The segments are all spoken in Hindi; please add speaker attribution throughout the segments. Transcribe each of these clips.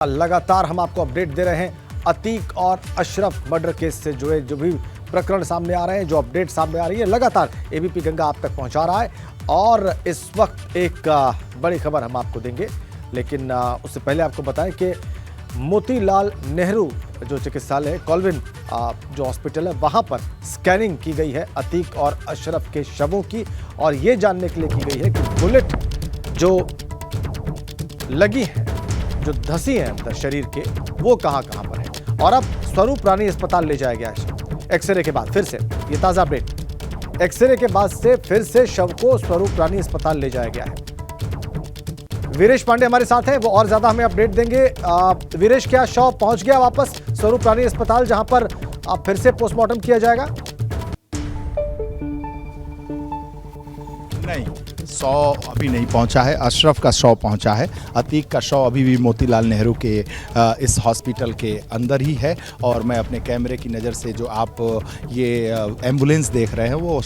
Speaker 1: लगातार हम आपको अपडेट दे रहे हैं अतीक और अशरफ मर्डर केस से जुड़े जो भी प्रकरण सामने आ रहे हैं, जो अपडेट सामने आ रही है, लगातार एबीपी गंगा आप तक पहुंचा रहा है। और इस वक्त एक बड़ी खबर हम आपको देंगे, लेकिन उससे पहले आपको बताएं कि मोतीलाल नेहरू जो चिकित्सालय कॉल्विन जो हॉस्पिटल है, वहां पर स्कैनिंग की गई है अतीक और अशरफ के शवों की, और ये जानने के लिए की गई है कि बुलेट जो लगी है, जो धसी है अंदर शरीर के, वो कहां पर है। और अब स्वरूप रानी अस्पताल ले जाया गया है एक्सरे के बाद। फिर से ये ताजा अपडेट, एक्सरे के बाद से फिर से शव को स्वरूप रानी अस्पताल ले जाया गया है। वीरेश पांडे हमारे साथ हैं, वो और ज्यादा हमें अपडेट देंगे। वीरेश, क्या शव पहुंच गया वापस स्वरूप रानी अस्पताल, जहां पर फिर से पोस्टमार्टम किया जाएगा?
Speaker 2: नहीं, शव अभी नहीं पहुंचा है। अशरफ का शव पहुंचा है। अतीक का शव अभी भी मोतीलाल नेहरू के इस हॉस्पिटल के अंदर ही है। और मैं अपने कैमरे की नज़र से जो आप ये एम्बुलेंस देख रहे हैं, वो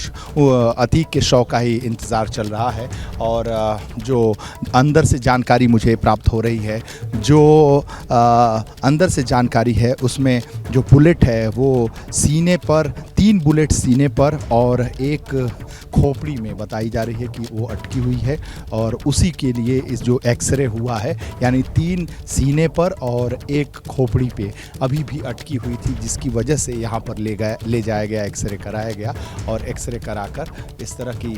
Speaker 2: अतीक के शव का ही इंतज़ार चल रहा है। और जो अंदर से जानकारी मुझे प्राप्त हो रही है, जो अंदर से जानकारी है, उसमें जो बुलेट है वो सीने पर, 3 बुलेट सीने पर और एक खोपड़ी में बताई जा रही है कि वो अटकी हुई है। और उसी के लिए इस जो एक्सरे हुआ है, यानी 3 सीने पर और 1 खोपड़ी पे अभी भी अटकी हुई थी, जिसकी वजह से यहाँ पर ले जाया गया, एक्सरे कराया गया। और एक्सरे कराकर इस तरह की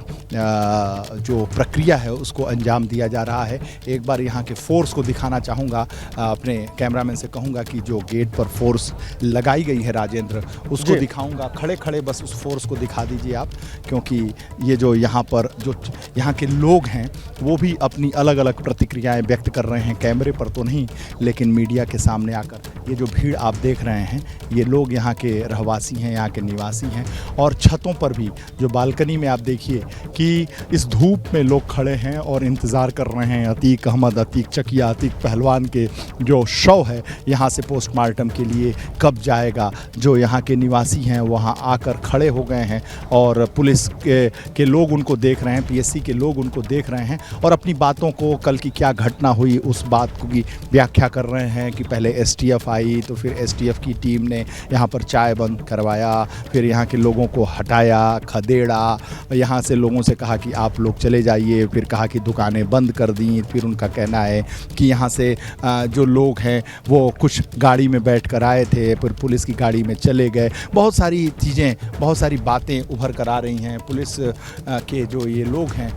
Speaker 2: जो प्रक्रिया है उसको अंजाम दिया जा रहा है। एक बार यहाँ के फोर्स को दिखाना चाहूँगा, अपने कैमरामैन से कहूँगा कि जो गेट पर फोर्स लगाई गई है राजेंद्र, उसको दिखाऊँगा। खड़े खड़े बस उस फोर्स को दिखा दीजिए आप, क्योंकि ये जो यहाँ पर जो यहाँ के लोग हैं वो भी अपनी अलग अलग प्रतिक्रियाएं व्यक्त कर रहे हैं, कैमरे पर तो नहीं लेकिन मीडिया के सामने आकर। ये जो भीड़ आप देख रहे हैं, ये लोग यहाँ के रहवासी हैं, यहाँ के निवासी हैं। और छतों पर भी, जो बालकनी में आप देखिए कि इस धूप में लोग खड़े हैं और इंतज़ार कर रहे हैं अतीक अहमद, अतीक चकिया, अतीक पहलवान के जो शव है यहाँ से पोस्टमार्टम के लिए कब जाएगा। जो यहाँ के निवासी हैं वहाँ आकर खड़े हो गए हैं और पुलिस के लोग उनको देख रहे हैं, पीएससी के लोग उनको देख रहे हैं और अपनी बातों को, कल की क्या घटना हुई उस बात की व्याख्या कर रहे हैं। कि पहले एसटीएफ आई, तो फिर एसटीएफ की टीम ने यहाँ पर चाय बंद करवाया, फिर यहाँ के लोगों को हटाया, खदेड़ा, यहाँ से लोगों से कहा कि आप लोग चले जाइए, फिर कहा कि दुकानें बंद कर दी। फिर उनका कहना है कि यहाँ से जो लोग हैं वो कुछ गाड़ी में बैठ कर आए थे, फिर पुलिस की गाड़ी में चले गए। बहुत सारी चीज़ें, बहुत सारी बातें उभर कर आ रही हैं। पुलिस के जो ये लोग हैं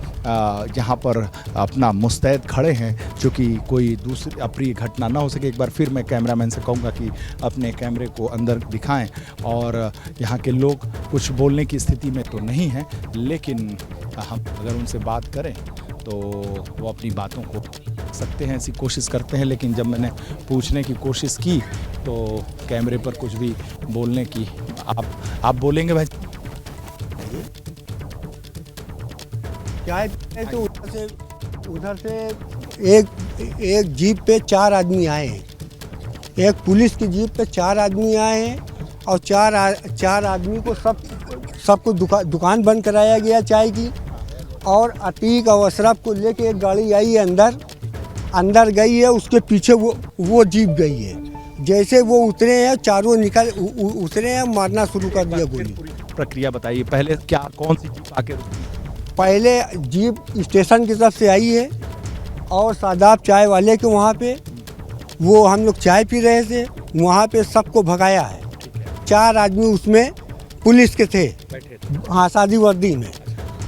Speaker 2: यहाँ पर अपना मुस्तैद खड़े हैं, चूँकि कोई दूसरी अप्रिय घटना ना हो सके। एक बार फिर मैं कैमरामैन से कहूँगा कि अपने कैमरे को अंदर दिखाएं। और यहाँ के लोग कुछ बोलने की स्थिति में तो नहीं हैं, लेकिन हम अगर उनसे बात करें तो वो अपनी बातों को सकते हैं, ऐसी कोशिश करते हैं। लेकिन जब मैंने पूछने की कोशिश की तो कैमरे पर कुछ भी बोलने की, आप बोलेंगे भाई?
Speaker 3: क्या है तो उधर से एक जीप पे 4 आदमी आए हैं। एक पुलिस की जीप पे 4 आदमी आए हैं और चार आदमी को सबको दुकान बंद कराया गया चाय की। और अतीक और अशरफ को लेके एक गाड़ी आई है, अंदर गई है, उसके पीछे वो जीप गई है। जैसे वो उतरे हैं, चारों उतरे हैं, मारना शुरू कर दिया गोली।
Speaker 2: प्रक्रिया बताइए, पहले क्या, कौन सी जीप आके रुकी?
Speaker 3: पहले जीप स्टेशन की तरफ से आई है और सादाब चाय वाले के वहाँ पे वो हम लोग चाय पी रहे थे, वहाँ पे सबको भगाया है। 4 आदमी उसमें पुलिस के थे, हाँ, शादी वर्दी में।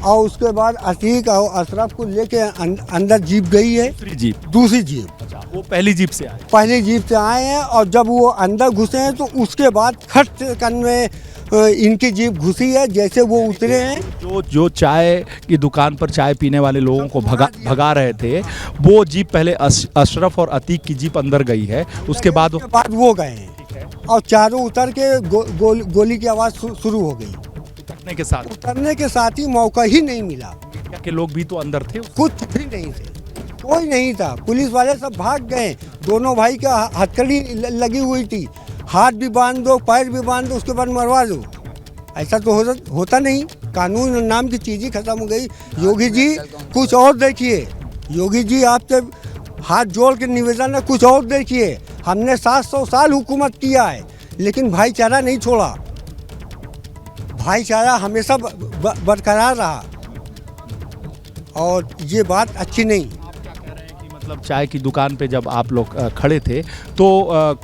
Speaker 3: और उसके बाद अतीक और अशरफ को लेके अंदर जीप गई है, दूसरी जीप।
Speaker 2: अच्छा, वो पहली जीप से आए?
Speaker 3: पहली जीप से आए हैं। और जब वो अंदर घुसे हैं तो उसके बाद खट सेकंड में इनकी जीप घुसी है। जैसे वो उतरे हैं,
Speaker 2: जो चाय की दुकान पर चाय पीने वाले लोगों को भगा रहे थे, वो जीप पहले अशरफ और अतीक की जीप अंदर गई है, उसके बाद
Speaker 3: वो गए हैं। और चारों उतर के गोली की आवाज़ शुरू हो गई। उतरने के साथ ही मौका ही नहीं मिला।
Speaker 2: मीडिया के लोग भी तो अंदर थे?
Speaker 3: कुछ भी नहीं थे, कोई नहीं था। पुलिस वाले सब भाग गए। दोनों भाई का हथकड़ी लगी हुई थी, हाथ भी बांध दो, पैर भी बांध दो, उसके बाद मरवा दो। ऐसा तो होता नहीं। कानून नाम की चीज़ ही खत्म हो गई। योगी जी कुछ और देखिए, योगी जी आपसे हाथ जोड़ के निवेदन है, कुछ और देखिए। हमने 700 साल हुकूमत किया है लेकिन भाईचारा नहीं छोड़ा, भाईचारा हमेशा बरकरार रहा और ये बात अच्छी नहीं।
Speaker 2: मतलब चाय की दुकान पे जब आप लोग खड़े थे तो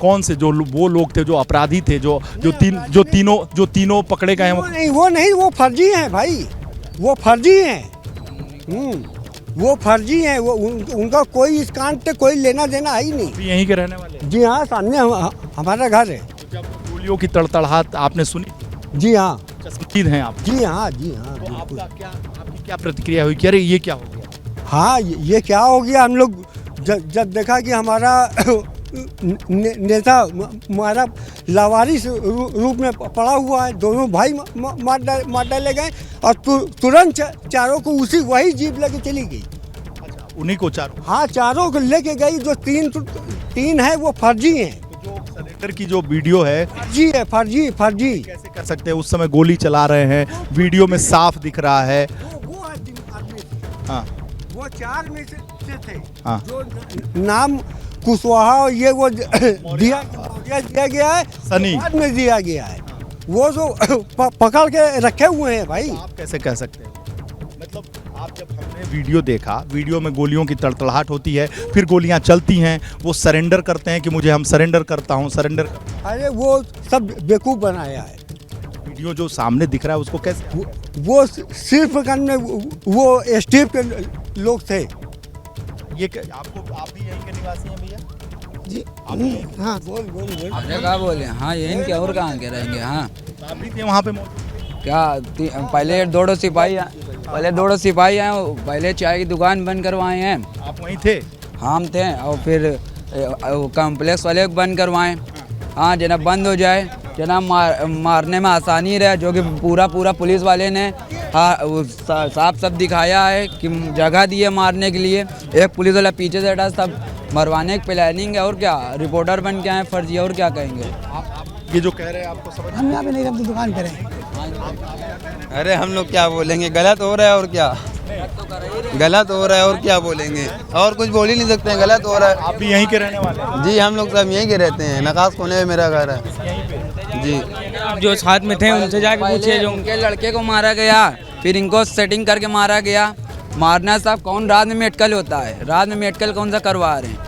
Speaker 2: कौन से वो लोग थे जो अपराधी थे, जो तीनों पकड़े गए हैं?
Speaker 3: वो फर्जी हैं भाई, वो फर्जी हैं। वो फर्जी हैं, वो उनका कोई इस कांड से कोई लेना देना है ही नहीं।
Speaker 2: यहीं के रहने वाले?
Speaker 3: जी हाँ, सामने हमारा घर है।
Speaker 2: जब गोलियों की तड़तड़ाहट आपने सुनी?
Speaker 3: जी हाँ,
Speaker 2: चश्मदीद हैं आप?
Speaker 3: जी हाँ, जी हाँ।
Speaker 2: तो आपकी क्या प्रतिक्रिया हुई कि अरे ये क्या हो गया?
Speaker 3: हाँ, ये क्या हो गया। हम लोग जब देखा कि हमारा नेता हमारा लावारिस रूप में पड़ा हुआ है, दोनों भाई मार डाले गए और तुरंत चारों को वही जीप लेके चली गई।
Speaker 2: अच्छा, उन्हीं को चारों?
Speaker 3: हाँ, चारों को लेके गई। जो तीन है वो फर्जी हैं।
Speaker 2: तो जो सरेंडर की जो वीडियो है
Speaker 3: फर्जी है, फर्जी।
Speaker 2: कैसे कर सकते हैं? उस समय गोली चला रहे हैं, वीडियो में साफ दिख रहा है।
Speaker 3: वो आदमी थे।
Speaker 2: हाँ,
Speaker 3: वो 4 में से थे।
Speaker 2: हाँ।
Speaker 3: जो नाम कुशवाहा और ये वो दिया गया है,
Speaker 2: सनी
Speaker 3: बाद में दिया गया है। वो जो पकड़ के रखे हुए हैं भाई।
Speaker 2: आप कैसे कह सकते हैं? मतलब आप जब हमने वीडियो देखा, वीडियो में गोलियों की तड़तड़ाहट होती है, फिर गोलियां चलती हैं, वो सरेंडर करते हैं कि मुझे हम सरेंडर करता हूं, सरेंडर।
Speaker 3: अरे वो सब बेवकूफ़ बनाया है।
Speaker 2: वीडियो जो सामने दिख रहा है उसको कैसे?
Speaker 3: वो सिर्फ करने वो स्टेप के लोग थे।
Speaker 2: ये आप भी यहीं के निवासी हैं भैया?
Speaker 3: जी हाँ, बोल।
Speaker 4: अरे क्या बोले? हाँ, यहीं के और कहाँ के रहेंगे? हाँ,
Speaker 2: आप भी थे वहाँ पे मौजूद?
Speaker 4: क्या पहले दो सिपाही हैं, पहले चाय की दुकान बंद करवाए हैं।
Speaker 2: आप वहीं थे?
Speaker 4: हम थे, और फिर कॉम्प्लेक्स वाले को बंद करवाएं। हाँ, जना बंद हो जाए, जना मारने में आसानी रहे, जो कि पूरा पुलिस वाले ने साफ दिखाया है कि जगह दी है मारने के लिए। एक पुलिस वाला पीछे से हटा, सब मरवाने की प्लानिंग है। और क्या, रिपोर्टर बन के आए फर्जी, और क्या कहेंगे?
Speaker 2: ये जो कह रहे हैं आपको समझ?
Speaker 3: हम यहाँ पे नहीं करते, दुकान पे रहे।
Speaker 5: अरे हम लोग क्या बोलेंगे, गलत हो रहा है और क्या, गलत हो रहा है और क्या बोलेंगे, और कुछ बोल ही नहीं सकते हैं, गलत हो रहा है।
Speaker 2: आप भी यहीं के रहने वाले हैं?
Speaker 5: जी, हम लोग सब यहीं के रहते हैं, नकाश कोने में मेरा घर है। जी,
Speaker 6: जो साथ में थे उनसे जाके पूछिए। जो
Speaker 4: उनके लड़के को मारा गया, फिर इनको सेटिंग करके मारा गया। मारना साहब कौन रात में मेडिकल होता है? रात में मेडिकल कौन सा करवा रहे हैं?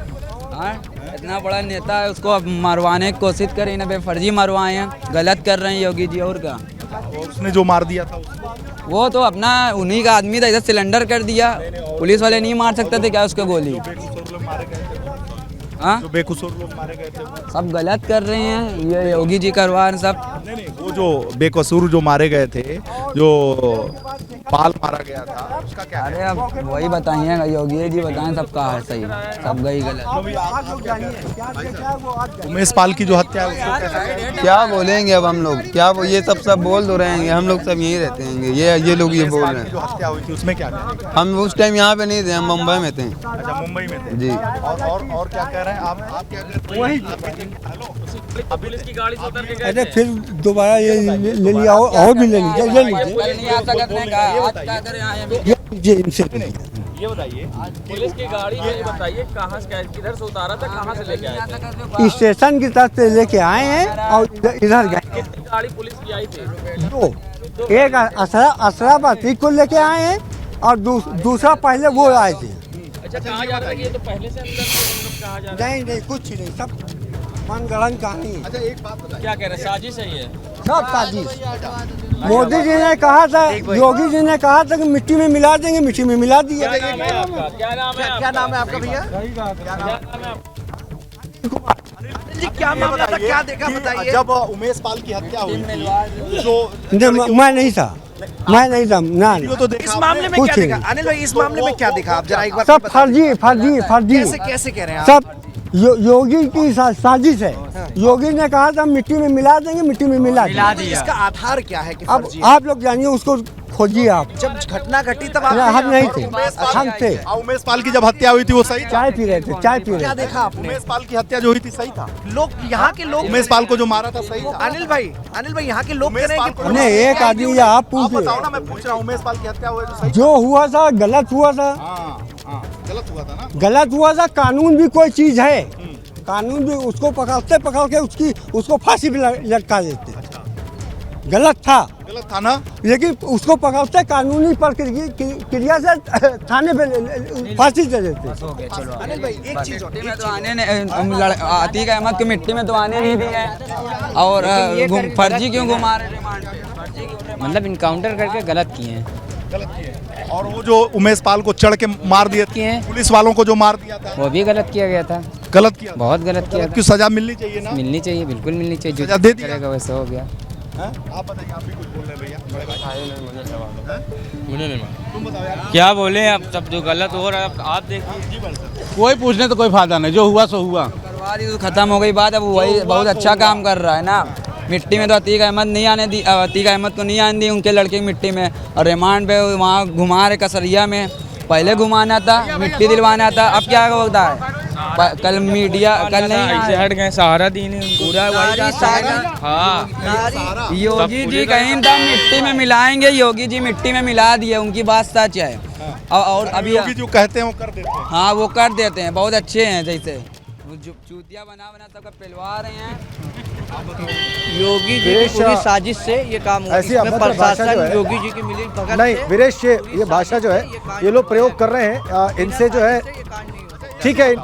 Speaker 4: हाँ, इतना बड़ा नेता है, उसको अब मरवाने की कोशिश करें ना, फर्जी मरवाए हैं, गलत कर रहे हैं योगी जी। और क्या,
Speaker 2: उसने जो मार दिया था
Speaker 4: वो तो अपना उन्हीं का आदमी था, इधर सिलेंडर कर दिया। पुलिस वाले नहीं मार सकते थे क्या उसको गोली? हाँ,
Speaker 2: जो बेकसूर लोग मारे गए थे
Speaker 4: सब गलत कर रहे हैं, ये योगी जी करवा रहे हैं सब।
Speaker 2: नहीं, वो जो बेकसूर जो मारे गए थे, जो पाल मारा गया था, उसका क्या?
Speaker 4: अरे अब वही बताइएगा, योगी जी बताएं सब कहा है सही, सब गई गलत।
Speaker 2: उमेश पाल की जो हत्या है उसको कैसे?
Speaker 5: क्या बोलेंगे अब हम लोग, क्या ये सब बोल दो रहेंगे, हम लोग सब यहीं रहते हैं। ये लोग ये बोल रहे हैं।
Speaker 2: जो हत्या हुई थी उसमें क्या?
Speaker 5: हम उस टाइम यहाँ पे नहीं थे, हम मुंबई में थे।
Speaker 2: अच्छा, मुंबई में थे।
Speaker 5: जी,
Speaker 2: और क्या कह रहे हैं आप क्या कर रहे हैं?
Speaker 6: पुलिस की गाड़ी से उतर के
Speaker 3: अरे फिर दोबारा ये ले लिया और भी ले लीजिए, ले लीजिए।
Speaker 4: नहीं आता करने का, आज क्या करें आए हैं?
Speaker 3: ये लीजिए इनसे।
Speaker 2: ये बताइए,
Speaker 6: पुलिस की गाड़ी, ये बताइए कहाँ से, किधर से उतारा था, कहाँ से लेके आए थे?
Speaker 3: स्टेशन की तरफ से लेके आए हैं और इधर गए।
Speaker 6: गाड़ी पुलिस की आई थी?
Speaker 3: दो, एक असराबाद को लेके आए हैं और दूसरा पहले वो आए थे।
Speaker 6: अच्छा, कहा जा रहा है कि ये तो पहले से अंदर थे, कहा जा रहा है।
Speaker 3: नहीं, कुछ नहीं, सब मनगढ़ंत कहानी है।
Speaker 2: अच्छा एक बात बताइए,
Speaker 6: क्या कह रहे हैं, साजिश है ये?
Speaker 3: सब साजिश। मोदी जी ने कहा था, योगी जी ने कहा था कि मिट्टी में मिला देंगे, मिट्टी में मिला दिया।
Speaker 6: क्या नाम है आपका?
Speaker 1: क्या नाम है आपका भैया?
Speaker 6: क्या नाम है आपका?
Speaker 1: क्या मामला था, क्या देखा बताइए।
Speaker 2: जब उमेश पाल की हत्या हुई थी तो
Speaker 3: मैं नहीं था ना।
Speaker 2: वीडियो तो देखा
Speaker 1: इस मामले में
Speaker 3: कुछ
Speaker 1: क्या देखा
Speaker 3: नहीं।
Speaker 1: अनिल भाई, इस मामले में क्या देखा आप जरा एक बार
Speaker 3: सब
Speaker 1: बताइए।
Speaker 3: फर्जी।
Speaker 1: कैसे कह रहे हैं आप?
Speaker 3: सब योगी की साजिश है। योगी ने कहा था मिट्टी में मिला देंगे, मिट्टी में मिला दिया।
Speaker 1: इसका आधार क्या है कि
Speaker 3: अब
Speaker 1: फर्जी?
Speaker 3: आप लोग जानिए, उसको खोजिए आप।
Speaker 1: जब घटना घटी तब
Speaker 3: अरे
Speaker 1: आप
Speaker 3: हम नहीं थे, हम थे,
Speaker 2: उमेश पाल की जब हत्या हुई थी वो सही था?
Speaker 3: चाय पी रहे थे।
Speaker 1: क्या देखा आपने?
Speaker 2: उमेश पाल की हत्या जो हुई थी सही था?
Speaker 1: लोग, यहाँ के लोग,
Speaker 2: उमेश पाल को जो मारा था सही था?
Speaker 1: अनिल भाई यहाँ के लोग कह रहे हैं कि
Speaker 3: नहीं, एक आदमी आप
Speaker 2: आप
Speaker 3: पूछिए,
Speaker 2: बताओ ना, मैं पूछ रहा हूँ, उमेश पाल की हत्या हुई तो सही?
Speaker 3: जो हुआ था गलत हुआ था।
Speaker 2: हाँ, गलत हुआ था ना।
Speaker 3: गलत हुआ था। कानून भी कोई चीज़ है, कानून भी उसको पकड़ के उसको फांसी भी लटका देते। गलत था
Speaker 2: ना,
Speaker 3: लेकिन उसको पकड़ते कानूनी प्रक्रिया से थाने पे फांसी दे देते।
Speaker 2: अनिल भाई एक चीज और,
Speaker 4: मिट्टी में तो आतीक अहमद को मिट्टी में तो आने नहीं दिए हैं और फर्जी क्यों घुमा रहे हैं?
Speaker 7: मतलब इनकाउंटर करके गलत किए हैं।
Speaker 2: गलत किए। और वो जो उमेश पाल को चढ़ के मार दिए
Speaker 7: किए।
Speaker 2: पुलिस वालों को जो मार दिया था,
Speaker 7: वो भी गलत किया गया था।
Speaker 2: गलत किया,
Speaker 7: बहुत गलत किया था।
Speaker 2: क्यों सजा मिलनी चाहिए ना?
Speaker 7: मिलनी चाहिए, बिल्कुल मिलनी चाहिए।
Speaker 2: सजा
Speaker 7: जो
Speaker 2: दे दिया।
Speaker 7: करेगा वैसा हो गया।
Speaker 2: आप बताइए, आप भी कुछ बोल रहे हैं भैया, बड़े भाई।
Speaker 6: मुझे नहीं मालूम
Speaker 2: तुम बताओ यार।
Speaker 6: क्या बोले आप, सब जो गलत हो रहा है आप देखिए।
Speaker 8: कोई पूछने तो कोई फायदा नहीं, जो हुआ सो हुआ।
Speaker 4: करवा दी तो खत्म हो गई बात। अब वही बहुत अच्छा काम कर रहा है ना। मिट्टी में तो अतीक अहमद नहीं आने दी, अतीक अहमद को नहीं आने दी उनके लड़के की मिट्टी में, और रिमांड पे वहाँ घुमा रहे कसरिया में। पहले घुमाना था, मिट्टी दिलवाना था, अब क्या होता है? कल मीडिया कल नहीं
Speaker 6: हट गए, सहारा दी नहीं
Speaker 4: पूरा वही
Speaker 6: हाँ।
Speaker 4: योगी जी कहीं था मिट्टी में मिलाएंगे, योगी जी मिट्टी में मिला दिए, उनकी बात सच है। और अभी
Speaker 2: योगी जो कहते हैं वो कर देते हैं।
Speaker 4: हाँ वो कर देते हैं, बहुत अच्छे हैं। जैसे वो चूतिया बना सबका पिलवा रहे हैं।
Speaker 9: योगी जी की पूरी साजिश से ये काम हुआ।
Speaker 1: ऐसी
Speaker 9: इसमें
Speaker 1: अभद्र भाषा जो
Speaker 9: प्रशासन
Speaker 1: है,
Speaker 9: योगी जी की मिली भगत
Speaker 1: नहीं
Speaker 9: से
Speaker 1: वीरेश, ये भाषा जो है ये लोग प्रयोग कर रहे हैं, इनसे जो है ठीक है।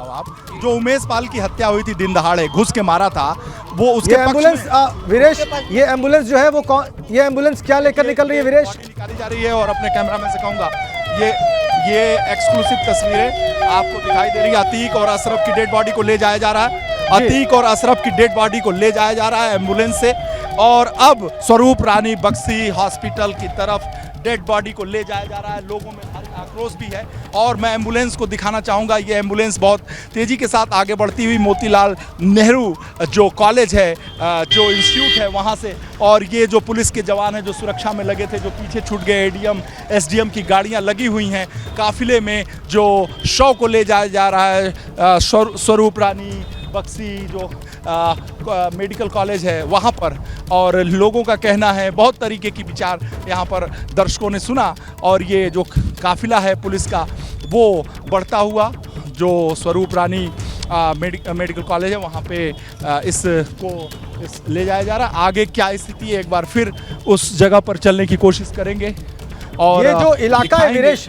Speaker 2: जो उमेश पाल की हत्या हुई थी दिन दहाड़े, घुस के मारा था, वो उसके
Speaker 1: ये एम्बुलेंस वीरेश, ये एम्बुलेंस जो है वो कौन, ये एम्बुलेंस क्या लेकर निकल रही है वीरेश?
Speaker 2: निकाली जा रही है। और अपने कैमरामैन से कहूंगा, ये एक्सक्लूसिव तस्वीरें आपको दिखाई दे रही है। अतीक और अशरफ की डेड बॉडी को ले जाया जा रहा है। अतीक और अशरफ की डेड बॉडी को ले जाया जा रहा है एम्बुलेंस से, और अब स्वरूप रानी बक्सी हॉस्पिटल की तरफ डेड बॉडी को ले जाया जा रहा है। लोगों में भारी आक्रोश भी है, और मैं एम्बुलेंस को दिखाना चाहूँगा। ये एम्बुलेंस बहुत तेज़ी के साथ आगे बढ़ती हुई मोतीलाल नेहरू जो कॉलेज है, जो इंस्टीट्यूट है वहाँ से, और ये जो पुलिस के जवान हैं जो सुरक्षा में लगे थे, जो पीछे छूट गए, एडीएम एसडीएम की गाड़ियाँ लगी हुई हैं काफिले में, जो शव को ले जाया जा रहा है स्वरूप रानी बक्सी जो मेडिकल कॉलेज है वहाँ पर। और लोगों का कहना है, बहुत तरीके की विचार यहाँ पर दर्शकों ने सुना, और ये जो काफिला है पुलिस का वो बढ़ता हुआ जो स्वरूप रानी मेडिकल कॉलेज है वहाँ पे ले जाया जा रहा है। आगे क्या स्थिति है, एक बार फिर उस जगह पर चलने की कोशिश करेंगे। और
Speaker 1: ये जो इलाका है वीरेश,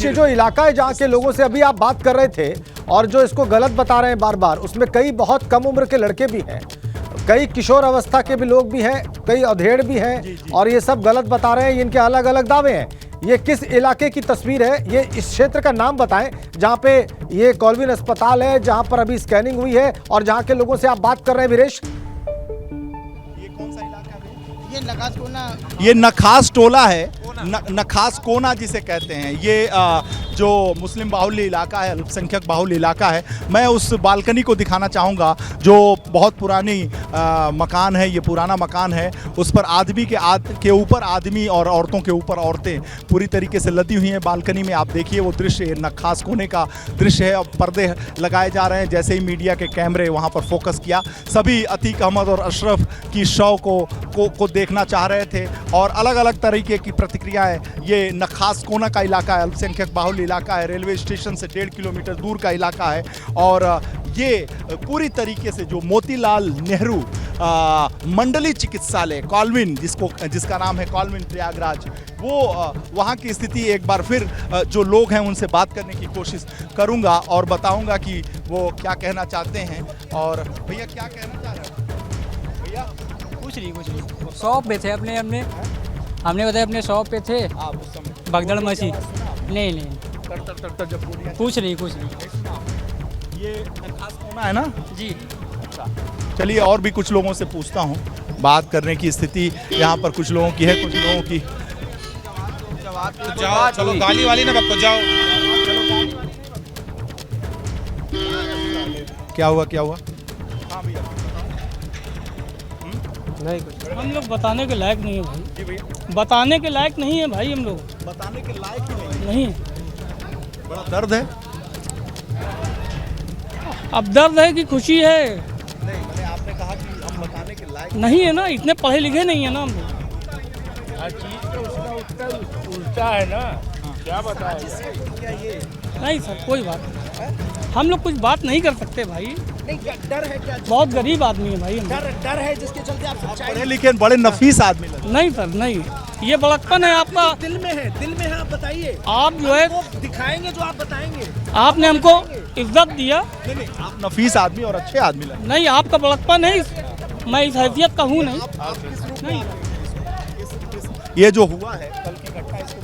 Speaker 1: ये जो इलाका है जहाँ के लोगों से अभी आप बात कर रहे थे और जो इसको गलत बता रहे हैं बार बार, उसमें कई बहुत कम उम्र के लड़के भी हैं, कई किशोर अवस्था के भी लोग भी हैं, कई अधेड़ भी हैं, और ये सब गलत बता रहे हैं। इनके अलग अलग दावे हैं। ये किस इलाके की तस्वीर है, ये इस क्षेत्र का नाम बताएं जहाँ पे ये कॉल्विन अस्पताल है, जहाँ पर अभी स्कैनिंग हुई है और जहाँ के लोगों से आप बात कर रहे हैं वीरेश?
Speaker 2: ये कौन सा इलाका है? ये नखास कोना, ये नखास टोला है, नखास कोना जिसे कहते हैं। ये जो मुस्लिम बाहुल्य इलाका है, अल्पसंख्यक बाहुल्य इलाका है। मैं उस बालकनी को दिखाना चाहूँगा जो बहुत पुरानी मकान है, ये पुराना मकान है, उस पर आदमी के ऊपर आदमी और औरतों के ऊपर औरतें पूरी तरीके से लदी हुई हैं बालकनी में। आप देखिए वो दृश्य नखास कोने का दृश्य है। अब पर्दे लगाए जा रहे हैं, जैसे ही मीडिया के कैमरे वहाँ पर फोकस किया, सभी अतीक अहमद और अशरफ की शव को देखना चाह रहे थे, और अलग अलग तरीके की प्रतिक्रियाएँ। ये नखास कोना का इलाका है, अल्पसंख्यक बाहुल्य इलाका है, रेलवे स्टेशन से 1.5 किलोमीटर दूर का इलाका है, और ये पूरी तरीके से जो मोतीलाल नेहरू मंडली चिकित्सालय कॉल्विन, जिसका नाम है कॉल्विन प्रयागराज, वो वहाँ की स्थिति एक बार फिर जो लोग हैं उनसे बात करने की कोशिश करूँगा और बताऊँगा कि वो क्या कहना चाहते हैं। और भैया क्या कहना चाह रहे हैं? भैया
Speaker 10: कुछ नहीं शॉप पे थे हमने बताया अपने शॉप पे थे, भगदड़ मची। नहीं
Speaker 2: जब
Speaker 10: कुछ नहीं
Speaker 2: ये नखास कोना है ना
Speaker 10: जी।
Speaker 2: अच्छा, चलिए और भी कुछ लोगों से पूछता हूँ। बात करने की स्थिति यहाँ पर कुछ लोगों की है, कुछ लोगों की।
Speaker 8: जाओ चलो, गाली वाली ना बको, जाओ।
Speaker 2: क्या हुआ? हाँ भैया
Speaker 10: नहीं कुछ हम लोग बताने के लायक नहीं है भाई। जी भैया बताने के लायक नहीं है भाई, हम लोग
Speaker 2: बताने के लायक ही
Speaker 10: नहीं।
Speaker 2: बड़ा दर्द है।
Speaker 10: अब दर्द है कि खुशी है?
Speaker 2: नहीं, मैंने आपने कहा कि हम बताने के लायक
Speaker 10: नहीं है ना, इतने पढ़े लिखे नहीं है ना हम लोग।
Speaker 6: हर चीज तो उसका उत्तर उल्टा है ना। क्या बताएं?
Speaker 10: नहीं सर, कोई बात नहीं। हम लोग कुछ बात नहीं कर सकते भाई।
Speaker 2: नहीं, डर है क्या?
Speaker 10: बहुत गरीब आदमी है भाई हम।
Speaker 2: डर है जिसके चलते आप पढ़े लिखे बड़े नफीस आदमी लगते हैं।
Speaker 10: नहीं सर, नहीं, ये बड़कपन है आपका।
Speaker 2: दिल में है आप बताइए।
Speaker 10: आप जो है
Speaker 2: दिखाएंगे जो आप बताएंगे।
Speaker 10: आपने हमको इज्जत दिया।
Speaker 2: नहीं, आप नफीस आदमी और अच्छे आदमी लगते
Speaker 10: नहीं, आपका बड़कपन है, मैं इस हैसियत का हूँ नहीं। नहीं,
Speaker 2: ये जो हुआ है कल की घटना, इसको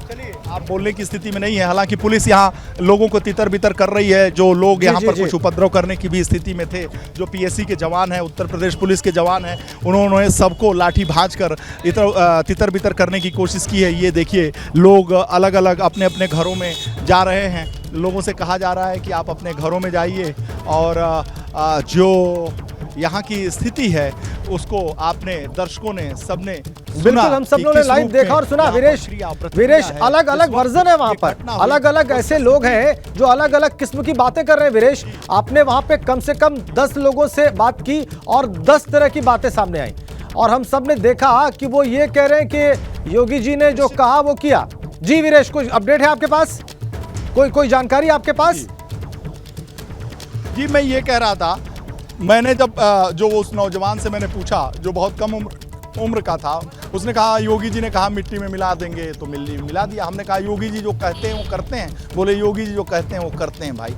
Speaker 2: चलिए आप बोलने की स्थिति में नहीं है। हालांकि पुलिस यहाँ लोगों को तितर बितर कर रही है। जो लोग यहाँ पर कुछ उपद्रव करने की भी स्थिति में थे, जो पीएससी के जवान हैं, उत्तर प्रदेश पुलिस के जवान हैं, उन्होंने सबको लाठी भांज कर तितर बितर करने की कोशिश की है। ये देखिए, लोग अलग अलग अपने अपने घरों में जा रहे हैं। लोगों से कहा जा रहा है कि आप अपने घरों में जाइए और जो यहाँ की स्थिति है उसको आपने, दर्शकों ने, सबने
Speaker 1: बिल्कुल, हम सब लोगों ने लाइव देखा और सुना। वीरेश अलग अलग वर्जन है वहाँ पर, अलग अलग ऐसे लोग हैं जो अलग अलग किस्म की बातें कर रहे हैं। वीरेश, आपने वहाँ पे कम से कम 10 लोगों से बात की और 10 तरह की बातें सामने आई और हम सब ने देखा कि वो ये कह रहे हैं कि योगी जी ने जो कहा वो किया। जी वीरेश, कुछ अपडेट है आपके पास? कोई जानकारी आपके पास?
Speaker 2: जी, मैं ये कह रहा था, मैंने जब जो उस नौजवान से मैंने पूछा जो बहुत कम उम्र का था, उसने कहा योगी जी ने कहा मिट्टी में मिला देंगे, तो मिला दिया। हमने कहा योगी जी जो कहते हैं वो करते हैं। बोले योगी जी जो कहते हैं वो करते हैं। भाई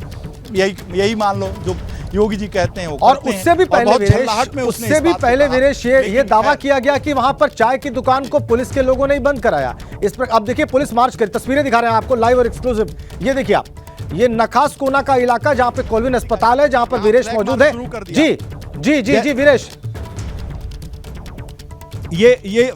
Speaker 2: यही मान लो, जो योगी जी कहते हैं वो
Speaker 1: और
Speaker 2: करते हैं।
Speaker 1: उससे भी पहले वीरेश ये दावा किया गया कि वहां पर चाय की दुकान को पुलिस के लोगों ने ही बंद कराया। इस पर अब देखिए, पुलिस मार्च कर, तस्वीरें दिखा रहे हैं आपको लाइव और एक्सक्लूसिव। ये देखिए आप, ये नखास कोना का इलाका जहां पे कोलविन अस्पताल है, जहां पर वीरेश मौजूद है। जी वीरेश,
Speaker 2: ये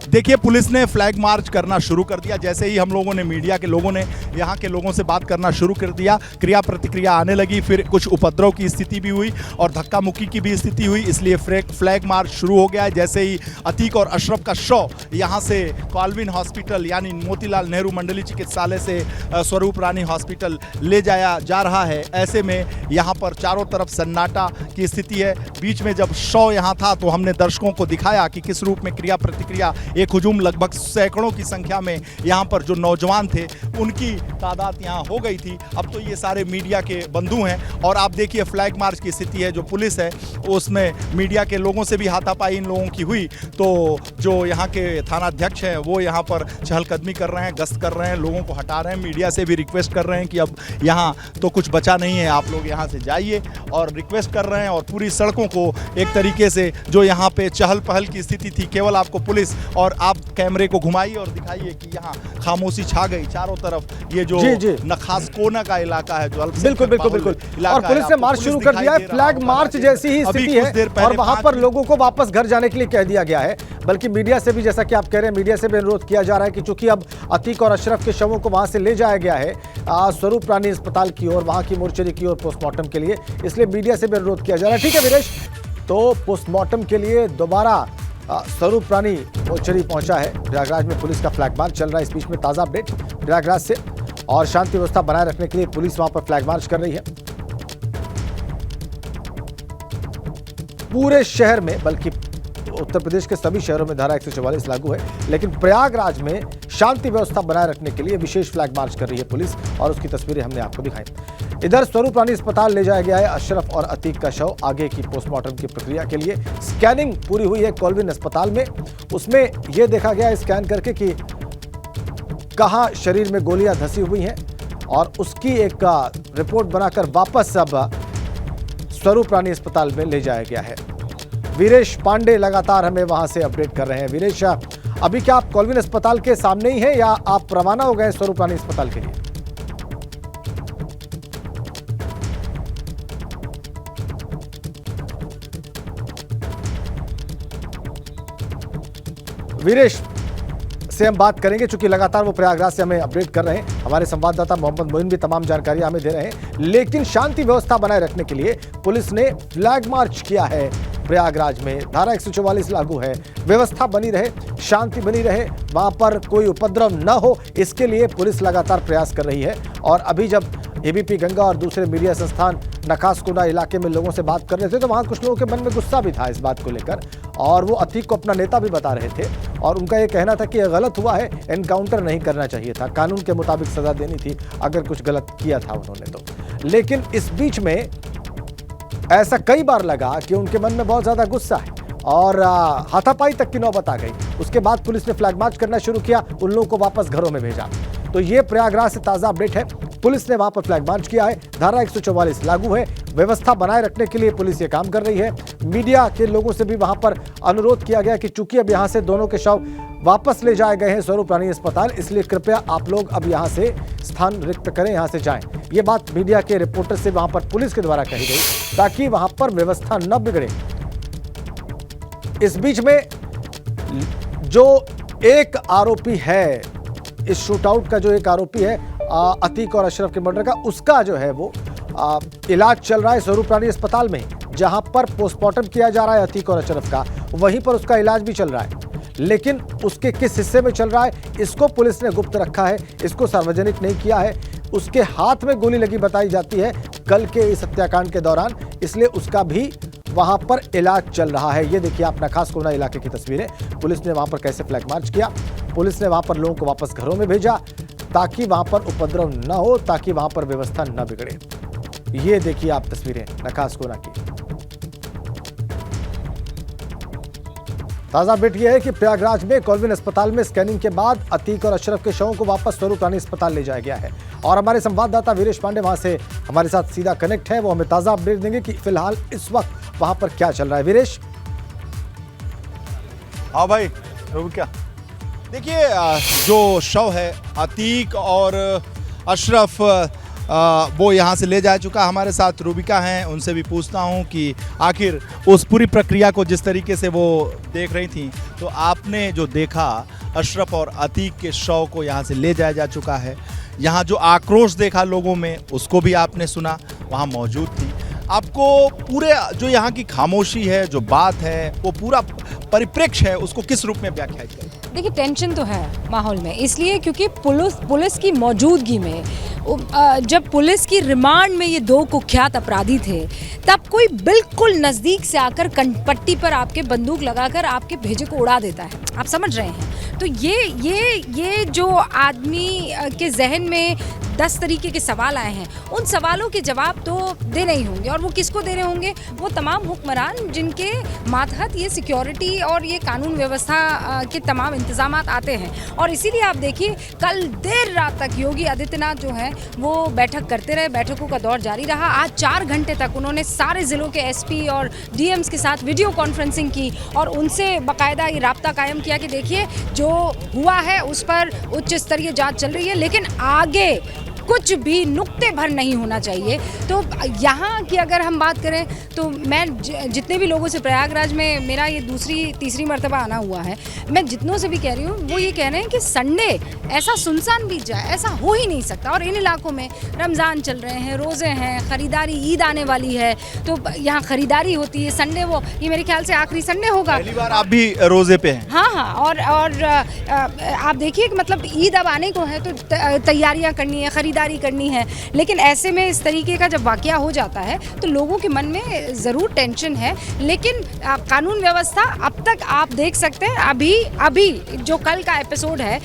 Speaker 2: देखिए, पुलिस ने फ्लैग मार्च करना शुरू कर दिया। जैसे ही हम लोगों ने, मीडिया के लोगों ने यहाँ के लोगों से बात करना शुरू कर दिया, क्रिया प्रतिक्रिया आने लगी। फिर कुछ उपद्रव की स्थिति भी हुई और धक्का मुक्की की भी स्थिति हुई, इसलिए फ्लैग मार्च शुरू हो गया है। जैसे ही अतीक और अशरफ का शव यहाँ से कॉलविन हॉस्पिटल यानी मोतीलाल नेहरू मंडलीय चिकित्सालय से स्वरूप रानी हॉस्पिटल ले जाया जा रहा है, ऐसे में यहाँ पर चारों तरफ सन्नाटा की स्थिति है। बीच में जब शव यहाँ था तो हमने दर्शकों को दिखाया कि किस रूप में क्रिया प्रतिक्रिया, एक हुजूम लगभग सैकड़ों की संख्या में यहाँ पर जो नौजवान थे उनकी तादाद यहाँ हो गई थी। अब तो ये सारे मीडिया के बंधु हैं और आप देखिए फ्लैग मार्च की स्थिति है। जो पुलिस है उसमें मीडिया के लोगों से भी हाथापाई इन लोगों की हुई, तो जो यहाँ के थानाध्यक्ष हैं वो यहाँ पर चहलकदमी कर रहे हैं, गश्त कर रहे हैं, लोगों को हटा रहे हैं। मीडिया से भी रिक्वेस्ट कर रहे हैं कि अब यहाँ तो कुछ बचा नहीं है, आप लोग यहाँ से जाइए, और रिक्वेस्ट कर रहे हैं। और पूरी सड़कों को एक तरीके से, जो यहाँ पे चहल पहल की स्थिति थी, केवल आपको पुलिस, और आप कैमरे को घुमाइए और दिखाइए कि यहाँ खामोशी छा गई चारों तरफ। ये जो नखास कोना का इलाका है, जो
Speaker 1: बिल्कुल और पुलिस ने मार्च शुरू कर दिया है। फ्लैग मार्च जैसी ही स्थिति है और वहां पर लोगों को वापस घर जाने के लिए कह दिया गया है। बल्कि मीडिया से भी, जैसा कि आप कह रहे हैं, मीडिया से भी अनुरोध किया जा रहा है कि चूंकि अब अतीक और अशरफ के शवों को वहां से ले जाया गया है स्वरूप रानी अस्पताल की ओर, वहां की मोर्चरी की ओर पोस्टमार्टम के लिए, इसलिए मीडिया से भी अनुरोध किया जा रहा है। ठीक है वीरेश, तो पोस्टमार्टम के लिए दोबारा स्वरूप रानी मोर्चरी पहुंचा है। प्रयागराज में पुलिस का फ्लैग मार्च चल रहा है। इस बीच में ताज़ा अपडेट प्रयागराज से, और शांति व्यवस्था बनाए रखने के लिए पुलिस वहां पर फ्लैग मार्च कर रही है पूरे शहर में। बल्कि उत्तर प्रदेश के सभी शहरों में धारा 144 लागू है, लेकिन प्रयागराज में शांति व्यवस्था बनाए रखने के लिए विशेष फ्लैग मार्च कर रही है पुलिस, और उसकी तस्वीरें हमने आपको दिखाई। इधर स्वरूप रानी अस्पताल ले जाया गया है अशरफ और अतीक का शव आगे की पोस्टमार्टम की प्रक्रिया के लिए। स्कैनिंग पूरी हुई है कॉलविन अस्पताल में, उसमें यह देखा गया स्कैन करके कि कहां शरीर में गोलियां धंसी हुई हैं, और उसकी एक रिपोर्ट बनाकर वापस अब स्वरूप रानी अस्पताल में ले जाया गया है। वीरेश पांडे लगातार हमें वहां से अपडेट कर रहे हैं। वीरेश, अभी क्या आप कॉलविन अस्पताल के सामने ही हैं या आप रवाना हो गए स्वरूप रानी अस्पताल के लिए? वीरेश से हम बात करेंगे, चूंकि लगातार वो प्रयागराज से हमें अपडेट कर रहे हैं। हमारे संवाददाता मोहम्मद मोइन भी तमाम जानकारी हमें दे रहे हैं। लेकिन शांति व्यवस्था बनाए रखने के लिए पुलिस ने फ्लैग मार्च किया है प्रयागराज में। धारा 144 लागू है, व्यवस्था बनी रहे, शांति बनी रहे, वहां पर कोई उपद्रव न हो, इसके लिए पुलिस लगातार प्रयास कर रही है। और अभी जब एबीपी गंगा और दूसरे मीडिया संस्थान नखासकोना इलाके में लोगों से बात कर रहे थे तो वहां कुछ लोगों के मन में गुस्सा भी था इस बात को लेकर, और वो अतीक को अपना नेता भी बता रहे थे और उनका ये कहना था कि यह गलत हुआ है, एनकाउंटर नहीं करना चाहिए था, कानून के मुताबिक सजा देनी थी अगर कुछ गलत किया था उन्होंने तो। लेकिन इस बीच में ऐसा कई बार लगा कि उनके मन में बहुत ज्यादा गुस्सा है और हाथापाई तक की नौबत आ गई। उसके बाद पुलिस ने फ्लैग मार्च करना शुरू किया, उन लोगों को वापस घरों में भेजा। तो ये प्रयागराज से ताजा अपडेट है। पुलिस ने वहां पर फ्लैग मार्च किया है, धारा 144 लागू है, व्यवस्था बनाए रखने के लिए पुलिस ये काम कर रही है। मीडिया के लोगों से भी वहां पर अनुरोध किया गया कि चूंकि अब यहां से दोनों के शव वापस ले जाए गए हैं स्वरूप रानी अस्पताल, इसलिए कृपया आप लोग अब यहां से स्थान रिक्त करें, यहां से जाएं। ये बात मीडिया के रिपोर्टर से वहां पर पुलिस के द्वारा कही गई ताकि वहां पर व्यवस्था न बिगड़े। इस बीच में जो एक आरोपी है, इस शूटआउट का जो एक आरोपी है अतीक और अशरफ के मर्डर का, उसका जो है वो इलाज चल रहा है स्वरूप रानी अस्पताल में, जहां पर पोस्टमार्टम किया जा रहा है अतीक और अशरफ का, वहीं पर उसका इलाज भी चल रहा है। लेकिन उसके किस हिस्से में चल रहा है इसको पुलिस ने गुप्त रखा है, इसको सार्वजनिक नहीं किया है। उसके हाथ में गोली लगी बताई जाती है कल के इस हत्याकांड के दौरान, इसलिए उसका भी वहां पर इलाज चल रहा है। ये देखिए आप नखासकोना इलाके की तस्वीरें, पुलिस ने वहां पर कैसे फ्लैग मार्च किया, पुलिस ने वहां पर लोगों को वापस घरों में भेजा ताकि वहां पर उपद्रव न हो, ताकि वहां पर व्यवस्था न बिगड़े। ये देखिए आप तस्वीरें नखासकोना की। ताजा अपडेट यह है कि प्रयागराज में कॉल्विन अस्पताल में स्कैनिंग के बाद अतीक और अशरफ के शवों को वापस स्वरूप रानी अस्पताल ले जाया गया है और हमारे संवाददाता वीरेश पांडे वहां से हमारे साथ सीधा कनेक्ट है, वो हमें ताजा अपडेट देंगे कि फिलहाल इस वक्त वहां पर क्या चल रहा है। वीरेश।
Speaker 2: हाँ भाई क्या देखिए, जो शव है अतीक और अशरफ वो यहाँ से ले जा चुका। हमारे साथ रूबिका हैं, उनसे भी पूछता हूँ कि आखिर उस पूरी प्रक्रिया को जिस तरीके से वो देख रही थी, तो आपने जो देखा अशरफ और अतीक के शव को यहाँ से ले जाया जा चुका है, यहाँ जो आक्रोश देखा लोगों में उसको भी आपने सुना, वहाँ मौजूद थी। आपको पूरे जो यहाँ की खामोशी है, जो बात है, वो पूरा परिप्रेक्ष्य है, उसको किस रूप में व्याख्यायित करें?
Speaker 11: देखिए टेंशन तो है माहौल में, इसलिए क्योंकि पुलिस की मौजूदगी में जब पुलिस की रिमांड में ये दो कुख्यात अपराधी थे, तब कोई बिल्कुल नज़दीक से आकर कनपट्टी पर आपके बंदूक लगाकर आपके भेजे को उड़ा देता है। आप समझ रहे हैं? तो ये जो आदमी के जहन में 10 तरीके के सवाल आए हैं, उन सवालों के जवाब तो देने ही होंगे। और वो किसको दे रहे होंगे? वो तमाम हुक्मरान जिनके मातहत ये सिक्योरिटी और ये कानून व्यवस्था के तमाम इंतजाम आते हैं। और इसीलिए आप देखिए कल देर रात तक योगी आदित्यनाथ जो है वो बैठक करते रहे, बैठकों का दौर जारी रहा। आज 4 घंटे तक उन्होंने सारे ज़िलों के एसपी और डीएम्स के साथ वीडियो कॉन्फ्रेंसिंग की और उनसे बाकायदा ये राब्ता कायम किया कि देखिए जो हुआ है उस पर उच्च स्तरीय जांच चल रही है, लेकिन आगे कुछ भी नुक्ते भर नहीं होना चाहिए। तो यहाँ की अगर हम बात करें तो मैं जितने भी लोगों से, प्रयागराज में मेरा ये तीसरी मर्तबा आना हुआ है, मैं जितनों से भी कह रही हूँ वो ये कह रहे हैं कि संडे ऐसा सुनसान बीत जाए, ऐसा हो ही नहीं सकता। और इन इलाकों में रमज़ान चल रहे हैं, रोज़े हैं, ख़रीदारी, ईद आने वाली है, तो यहाँ ख़रीदारी होती है। संडे ये मेरे ख्याल से आखिरी संडे होगा।
Speaker 2: पहली बार आप भी रोज़े पे हैं?
Speaker 11: हाँ, और आप देखिए कि मतलब ईद अब आने को है तो तैयारियाँ करनी है, खरीदारी करनी है। लेकिन ऐसे में इस तरीके का जब वाकया हो जाता है तो लोगों के मन में ज़रूर टेंशन है। लेकिन कानून व्यवस्था अब तक आप देख सकते हैं, अभी जो कल का एपिसोड है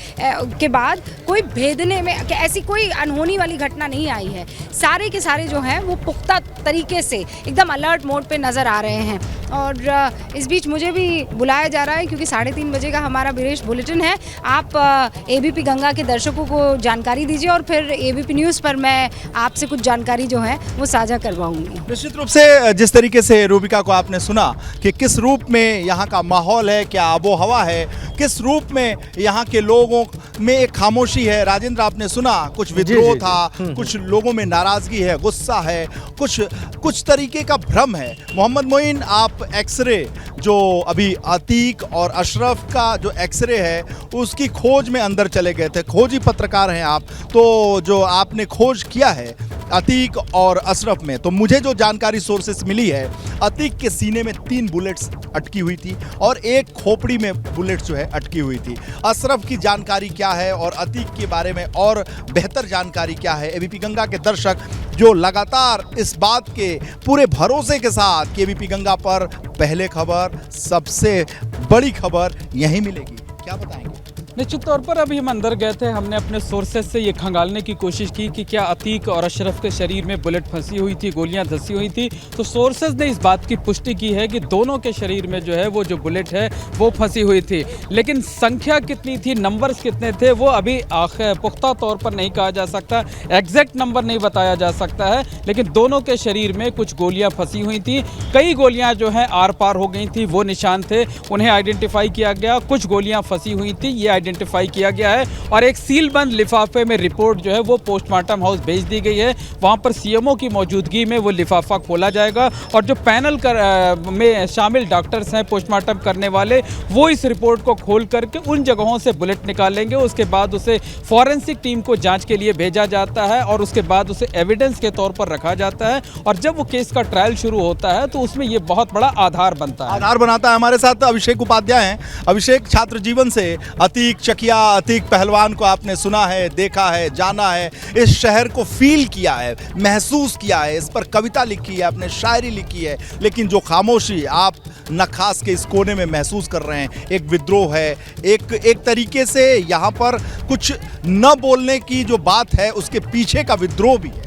Speaker 11: के बाद कोई भेदने में ऐसी कोई अनहोनी वाली घटना नहीं आई है। सारे के सारे जो हैं वो पुख्ता तरीके से एकदम अलर्ट मोड पे नज़र आ रहे हैं। और इस बीच मुझे भी बुलाया जा रहा है क्योंकि 3:30 बजे का हमारा विशेष बुलेटिन है। आप एबीपी गंगा के दर्शकों को जानकारी दीजिए और फिर एबीपी न्यूज़ पर मैं आपसे कुछ जानकारी जो है वो साझा करवाऊंगी।
Speaker 2: निश्चित रूप से जिस तरीके से रूबिका को आपने सुना कि किस रूप में यहाँ का माहौल है, क्या आबो हवा है, किस रूप में यहाँ के लोगों में एक खामोशी है। राजेंद्र आपने सुना कुछ विद्रोह था, कुछ लोगों में नाराजगी है, गुस्सा है, कुछ तरीके का भ्रम है। मोहम्मद मोइन, आप एक्सरे जो अभी अतीक और अशरफ का जो एक्सरे है उसकी खोज में अंदर चले गए थे, खोजी पत्रकार हैं आप, तो जो आपने खोज किया है अतीक और अशरफ में। तो मुझे जो जानकारी सोर्सेस मिली है, अतीक के सीने में 3 बुलेट्स अटकी हुई थी और एक खोपड़ी में बुलेट जो है अटकी हुई थी। अशरफ की जानकारी क्या है और अतीक के बारे में और बेहतर जानकारी क्या है, एबीपी गंगा के दर्शक जो लगातार इस बात के पूरे भरोसे के साथ कि एबीपी गंगा पर पहले खबर, सबसे बड़ी खबर यहीं मिलेगी, क्या बताएंगे?
Speaker 6: निश्चित तौर पर अभी हम अंदर गए थे, हमने अपने सोर्सेज से ये खंगालने की कोशिश की कि क्या अतीक और अशरफ के शरीर में बुलेट फंसी हुई थी, गोलियां धंसी हुई थी। तो सोर्सेज ने इस बात की पुष्टि की है कि दोनों के शरीर में जो है वो जो बुलेट है वो फंसी हुई थी, लेकिन संख्या कितनी थी, नंबर्स कितने थे, वो अभी पुख्ता तौर पर नहीं कहा जा सकता, एग्जैक्ट नंबर नहीं बताया जा सकता है। लेकिन दोनों के शरीर में कुछ गोलियाँ फंसी हुई थी, कई गोलियाँ जो हैं आर पार हो गई थी, वो निशान थे, उन्हें आइडेंटिफाई किया गया। कुछ गोलियाँ फंसी हुई थी, ये आइडेंटिफाई किया गया है और एक सील बंद लिफाफे में रिपोर्ट जो है वो पोस्टमार्टम हाउस भेज दी गई है। वहां पर सीएमओ की मौजूदगी में वो लिफाफा खोला जाएगा और जो पैनल में शामिल डॉक्टर्स हैं पोस्टमार्टम करने वाले, वो इस रिपोर्ट को खोल करके उन जगहों से बुलेट निकालेंगे। उसके बाद उसे फॉरेंसिक टीम को जांच के लिए भेजा जाता है और उसके बाद उसे एविडेंस के तौर पर रखा जाता है और जब वो केस का ट्रायल शुरू होता है तो उसमें ये बहुत बड़ा आधार बनता है।
Speaker 2: आधार बनाता है। हमारे साथ अभिषेक उपाध्याय हैं। अभिषेक, छात्र जीवन से अतीक चकिया, अतीक पहलवान को आपने सुना है, देखा है, जाना है, इस शहर को फील किया है, महसूस किया है, इस पर कविता लिखी है, आपने शायरी लिखी है, लेकिन जो खामोशी आप नखास के इस कोने में महसूस कर रहे हैं, एक विद्रोह है, एक तरीके से यहाँ पर कुछ न बोलने की जो बात है उसके पीछे का विद्रोह भी है।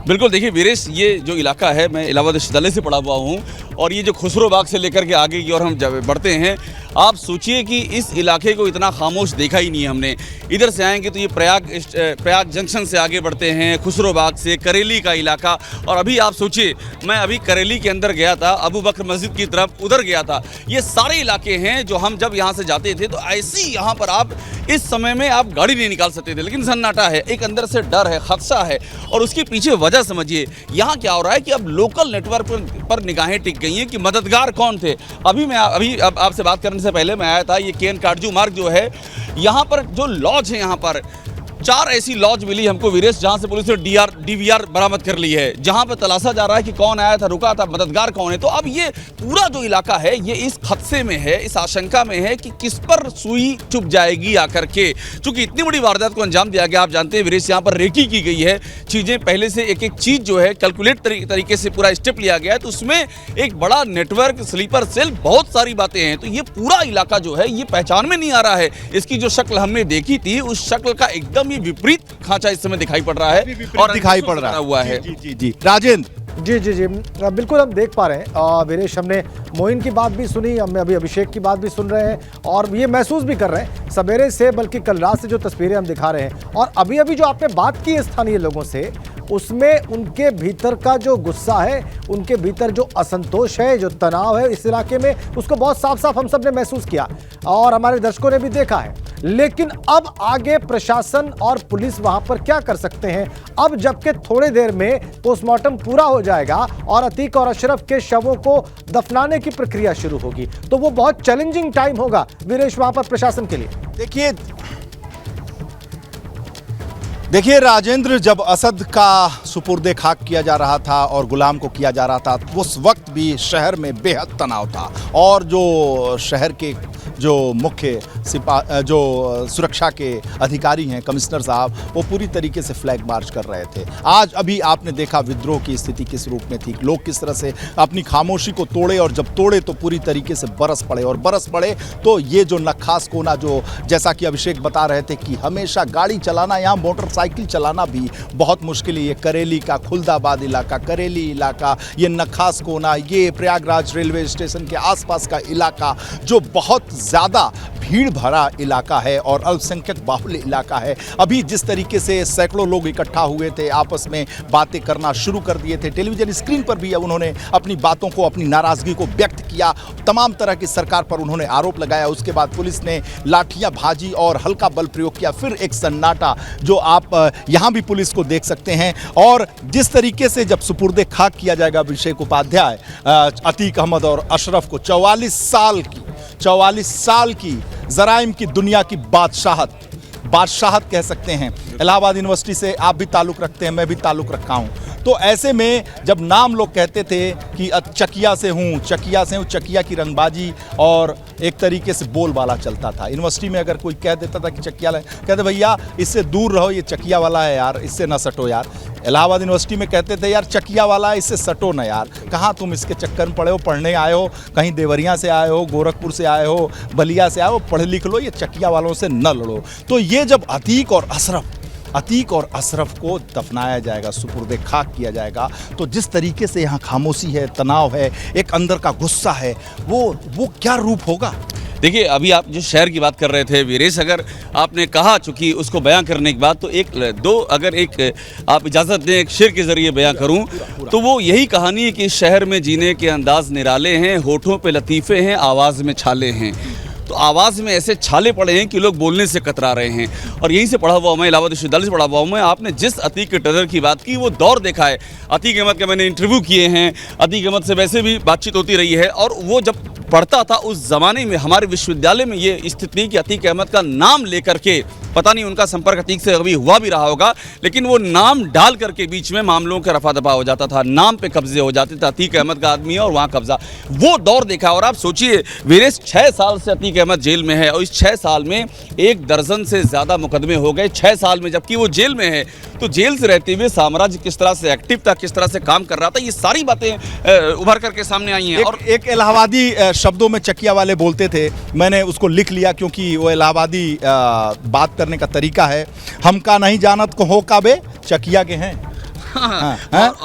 Speaker 12: बिल्कुल, देखिए वीरेश, ये जो इलाका है, मैं इलाहाबाद विश्वविद्यालय से पढ़ा हुआ हूँ और ये जो खुसरो बाग से लेकर के आगे की ओर हम जब बढ़ते हैं, आप सोचिए कि इस इलाके को इतना खामोश देखा ही नहीं है हमने। इधर से आएंगे तो ये प्रयाग जंक्शन से आगे बढ़ते हैं, खुसरो बाग से करेली का इलाका, और अभी आप सोचिए मैं अभी करेली के अंदर गया था, अबू बकर मस्जिद की तरफ उधर गया था। ये सारे इलाके हैं जो हम जब यहाँ से जाते थे तो ऐसी यहाँ पर आप इस समय में आप गाड़ी नहीं निकाल सकते थे, लेकिन सन्नाटा है, एक अंदर से डर है, खदशा है। और उसके पीछे वजह समझिए, यहाँ क्या हो रहा है कि अब लोकल नेटवर्क पर निगाहें टिक गई हैं कि मददगार कौन थे। अभी आपसे बात करने से पहले मैं आया था, ये केन काटजू मार्ग जो है, यहाँ पर जो लॉज है, यहाँ पर 4 ऐसी लॉज मिली हमको वीरेश, जहां से पुलिस ने डीवीआर बरामद कर ली है, जहां पर तलाशा जा रहा है कि कौन आया था, रुका था, मददगार कौन है। तो अब ये पूरा जो इलाका है ये इस खदशे में है, इस आशंका में है कि किस पर सुई चुभ जाएगी आकर के, क्योंकि इतनी बड़ी वारदात को अंजाम दिया गया। आप जानते हैं वीरेश, यहाँ पर रेकी की गई है, चीज़ें पहले से एक चीज़ जो है कैलकुलेट तरीके से पूरा स्टेप लिया गया है, तो उसमें एक बड़ा नेटवर्क, स्लीपर सेल, बहुत सारी बातें हैं। तो ये पूरा इलाका जो है ये पहचान में नहीं आ रहा है। इसकी जो शक्ल हमने देखी थी, उस शक्ल का एकदम विपरीत खांचा इस समय दिखाई पड़ रहा है और
Speaker 2: दिखाई पड़ रहा हुआ है। जी राजेंद्र।
Speaker 1: जी बिल्कुल हम देख पा रहे हैं वीरेश, हमने मोइन की बात भी सुनी, हम अभी अभिषेक की बात भी सुन रहे हैं और ये महसूस भी कर रहे हैं सवेरे से, बल्कि कल रात से जो तस्वीरें हम दिखा रहे हैं और अभी जो आपने बात की स्थानीय लोगों से, उसमें उनके भीतर का जो गुस्सा है, उनके भीतर जो असंतोष है, जो तनाव है इस इलाके में, उसको बहुत साफ साफ हम सब ने महसूस किया और हमारे दर्शकों ने भी देखा है। लेकिन अब आगे प्रशासन और पुलिस वहां पर क्या कर सकते हैं? अब जबकि थोड़ी देर में पोस्टमार्टम पूरा हो जाएगा और अतीक और अशरफ के शवों को दफनाने की प्रक्रिया शुरू होगी, तो वो बहुत चैलेंजिंग टाइम होगा वीरेश वहां पर प्रशासन के लिए।
Speaker 2: देखिए राजेंद्र, जब असद का सुपुर्दे खाक किया जा रहा था और गुलाम को किया जा रहा था, उस वक्त भी शहर में बेहद तनाव था और जो शहर के जो मुख्य जो सुरक्षा के अधिकारी हैं, कमिश्नर साहब, वो पूरी तरीके से फ्लैग मार्च कर रहे थे। आज अभी आपने देखा विद्रोह की स्थिति किस रूप में थी, लोग किस तरह से अपनी खामोशी को तोड़े और जब तोड़े तो पूरी तरीके से बरस पड़े। तो ये जो नखास कोना, जो जैसा कि अभिषेक बता रहे थे कि हमेशा गाड़ी चलाना, यहाँ मोटरसाइकिल चलाना भी बहुत मुश्किल है। ये करेली का खुलदाबाद इलाका, करेली इलाका, ये नखास कोना, ये प्रयागराज रेलवे स्टेशन के आसपास का इलाका जो बहुत ज़्यादा भीड़ भरा इलाका है और अल्पसंख्यक बाहुल्य इलाका है। अभी जिस तरीके से सैकड़ों लोग इकट्ठा हुए थे, आपस में बातें करना शुरू कर दिए थे, टेलीविजन स्क्रीन पर भी उन्होंने अपनी बातों को, अपनी नाराज़गी को व्यक्त किया, तमाम तरह की सरकार पर उन्होंने आरोप लगाया। उसके बाद पुलिस ने लाठियां भाजी और हल्का बल प्रयोग किया, फिर एक सन्नाटा जो आप यहाँ भी पुलिस को देख सकते हैं। और जिस तरीके से जब सुपुर्दे खाक किया जाएगा अभिषेक उपाध्याय, अतीक अहमद और अशरफ को 44 साल की जराइम की दुनिया की बादशाहत कह सकते हैं। इलाहाबाद यूनिवर्सिटी से आप भी ताल्लुक़ रखते हैं, मैं भी ताल्लुक़ रखा हूँ। तो ऐसे में जब नाम लोग कहते थे कि चकिया से हूँ, चकिया की रंगबाजी और एक तरीके से बोलबाला चलता था। यूनिवर्सिटी में अगर कोई कह देता था कि चकिया वाला, कहते भैया इससे दूर रहो, ये चकिया वाला है यार, इससे ना सटो यार। इलाहाबाद यूनिवर्सिटी में कहते थे यार चकिया वाला है, इससे सटो ना यार, कहाँ तुम इसके चक्कर में पड़े हो, पढ़ने आए हो, कहीं देवरिया से आए हो, गोरखपुर से आए हो, बलिया से आए हो, पढ़ लिख लो, ये चकिया वालों से न लड़ो। तो ये जब अतीक और अशरफ को दफनाया जाएगा, सुपुर्दे खाक किया जाएगा, तो जिस तरीके से यहाँ खामोशी है, तनाव है, एक अंदर का गुस्सा है, वो क्या रूप होगा।
Speaker 12: देखिए, अभी आप जो शहर की बात कर रहे थे वीरेश, अगर आपने कहा चूंकि उसको बयां करने के बाद, तो अगर आप इजाज़त दें एक शेर के ज़रिए बयां करूं, तो वो यही कहानी है कि शहर में जीने के अंदाज निराले हैं, होठों पे लतीफ़े हैं, आवाज़ में छाले हैं। तो आवाज़ में ऐसे छाले पड़े हैं कि लोग बोलने से कतरा रहे हैं। और यहीं से पढ़ा हुआ हूँ मैं, इलाहाबाद विश्वविद्यालय से पढ़ा हुआ हूँ मैं। आपने जिस अतीक के टेरर की बात की, वो दौर देखा है। अतीक अहमद के मैंने इंटरव्यू किए हैं, अतीक अहमद से वैसे भी बातचीत होती रही है, और वो जब पढ़ता था उस ज़माने में हमारे विश्वविद्यालय में ये स्थिति थी कि अतीक अहमद का नाम लेकर के, पता नहीं उनका संपर्क अतीक से कभी हुआ भी रहा होगा, लेकिन वो नाम डाल करके बीच में मामलों का रफा दफा हो जाता था, नाम पे कब्जे हो जाते थे। अतीक अहमद का आदमी है और वहाँ कब्जा, वो दौर देखा। और आप सोचिए वीरेश, 6 साल से अतीक अहमद जेल में है, और इस 6 साल में 1 दर्जन से ज़्यादा मुकदमे हो गए 6 साल में, जबकि वो जेल में है। तो जेल से रहते हुए साम्राज्य किस तरह से एक्टिव था, किस तरह से काम कर रहा था, ये सारी बातें उभर करके सामने आई हैं।
Speaker 2: और एक इलाहाबादी शब्दों में चकिया वाले बोलते थे, मैंने उसको लिख लिया क्योंकि वो इलाहाबादी बात करने का तरीका है। हम का नहीं जानत को हो काबे, चकिया के हैं।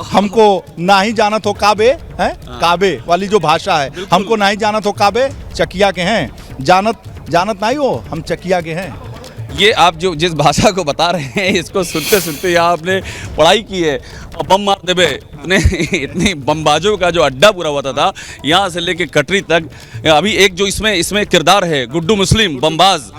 Speaker 2: हमको ना ही जानत हो काबे, हैं काबे वाली जो भाषा है, हमको ना ही जानत हो काबे, चकिया के हैं। जानत नहीं हो, हम चकिया के हैं।
Speaker 12: ये आप जो जिस भाषा को बता रहे हैं, इसको सुनते सुनते यहाँ आपने पढ़ाई की है, और बम मार देवे इतनी बमबाजों का जो अड्डा पूरा हुआ था, यहाँ से लेके कटरी तक। अभी एक जो इसमें किरदार है गुड्डू मुस्लिम बमबाज,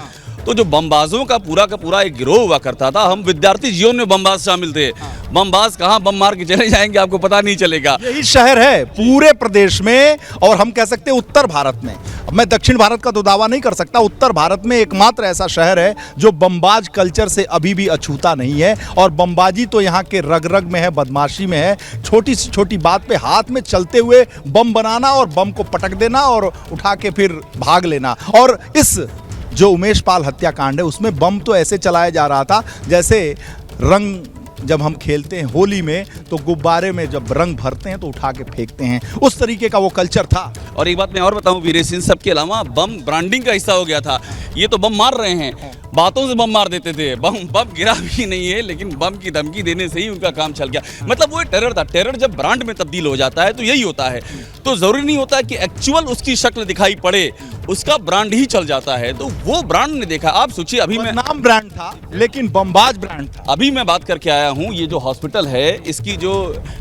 Speaker 12: तो जो बमबाजों का पूरा एक गिरोह हुआ करता था। हम विद्यार्थी जीवन में बमबाज शामिल थे। बमबाज कहाँ बम मार के चले जाएंगे आपको पता नहीं चलेगा।
Speaker 2: यही शहर है पूरे प्रदेश में, और हम कह सकते हैं उत्तर भारत में। मैं दक्षिण भारत का तो दावा नहीं कर सकता, उत्तर भारत में एकमात्र ऐसा शहर है जो बमबाज कल्चर से अभी भी अछूता नहीं है। और बमबाजी तो यहाँ के रग रग में है, बदमाशी में है। छोटी से छोटी बात पे हाथ में चलते हुए बम बनाना और बम को पटक देना और उठा के फिर भाग लेना। और इस जो उमेश पाल हत्याकांड है, उसमें बम तो ऐसे चलाया जा रहा था जैसे रंग जब हम खेलते हैं होली में, तो गुब्बारे में जब रंग भरते हैं तो उठा के फेंकते हैं, उस तरीके का वो कल्चर था।
Speaker 12: और एक बात मैं और बताऊं वीरेश, इन सब के अलावा बम ब्रांडिंग का हिस्सा हो गया था। ये तो बम मार रहे हैं, बातों से बम मार देते थे। बम गिरा भी नहीं है, लेकिन बम की धमकी देने से ही उनका काम चल गया। मतलब वो टेरर था। टेरर जब ब्रांड में तब्दील हो जाता है तो यही होता है। तो जरूरी नहीं होता कि एक्चुअल उसकी शक्ल दिखाई पड़े, उसका ब्रांड ही चल जाता है। तो वो ब्रांड ने देखा। आप सोचिए, अभी मैं
Speaker 2: नाम ब्रांड था लेकिन बमबाज ब्रांड था।
Speaker 12: अभी मैं बात करके आया हूँ, ये जो हॉस्पिटल है, इसकी जो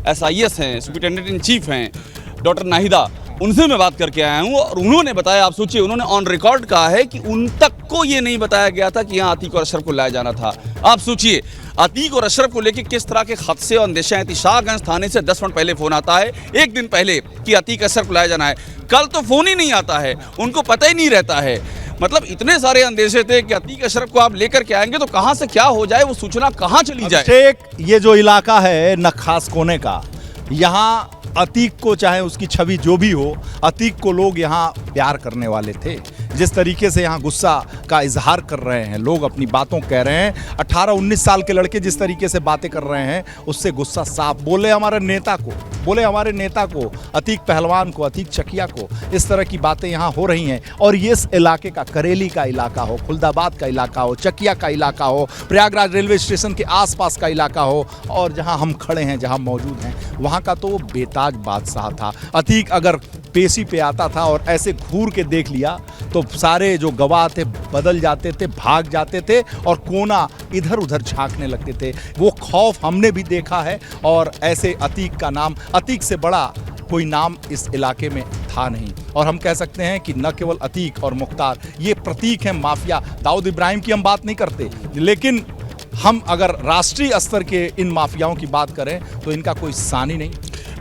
Speaker 12: SIS हैं, सुपरिटेंडेंट इन चीफ हैं डॉक्टर नाहिदा, उनसे मैं बात करके आया हूँ। और उन्होंने बताया, आप सोचिए, उन्होंने ऑन रिकॉर्ड कहा है कि उन तक को ये नहीं बताया गया था कि यहाँ अतीक और अशरफ को लाया जाना था। आप सोचिए, अतीक और अशरफ को लेकर किस तरह के खदशे और अंदेशा हैं। शाहगंज थाने से 10 मिनट पहले फ़ोन आता है, एक दिन पहले, कि अतीक अशरफ को लाया जाना है। कल तो फ़ोन ही नहीं आता है, उनको पता ही नहीं रहता है। मतलब इतने सारे अंदेशे थे कि अतीक अशरफ को आप लेकर के आएंगे तो कहाँ से क्या हो जाए, वो सूचना कहाँ चली जाए।
Speaker 2: ये जो इलाका है नखास कोने का, यहाँ अतीक को, चाहे उसकी छवि जो भी हो, अतीक को लोग यहाँ प्यार करने वाले थे। जिस तरीके से यहाँ गुस्सा का इजहार कर रहे हैं लोग, अपनी बातों कह रहे हैं, 18-19 साल के लड़के जिस तरीके से बातें कर रहे हैं, उससे गुस्सा साफ। बोले हमारे नेता को, अतीक पहलवान को, अतीक चकिया को, इस तरह की बातें यहाँ हो रही हैं। और ये इस इलाके का, करेली का इलाका हो, खुलदाबाद का इलाका हो, चकिया का इलाका हो, प्रयागराज रेलवे स्टेशन के आसपास का इलाका हो, और जहाँ हम खड़े हैं, जहाँ मौजूद हैं, वहाँ का तो वो बेताज बादशाह था। अतीक अगर पेशी पे आता था और ऐसे घूर के देख लिया तो सारे जो गवाह थे बदल जाते थे, भाग जाते थे और कोना इधर उधर झांकने लगते थे। वो खौफ हमने भी देखा है। और ऐसे अतीक का नाम, अतीक से बड़ा कोई नाम इस इलाके में था नहीं। और हम कह सकते हैं कि न केवल अतीक और मुख्तार ये प्रतीक हैं माफिया। दाऊद इब्राहिम की हम बात नहीं करते, लेकिन हम अगर राष्ट्रीय स्तर के इन माफियाओं की बात करें तो इनका कोई सानी नहीं।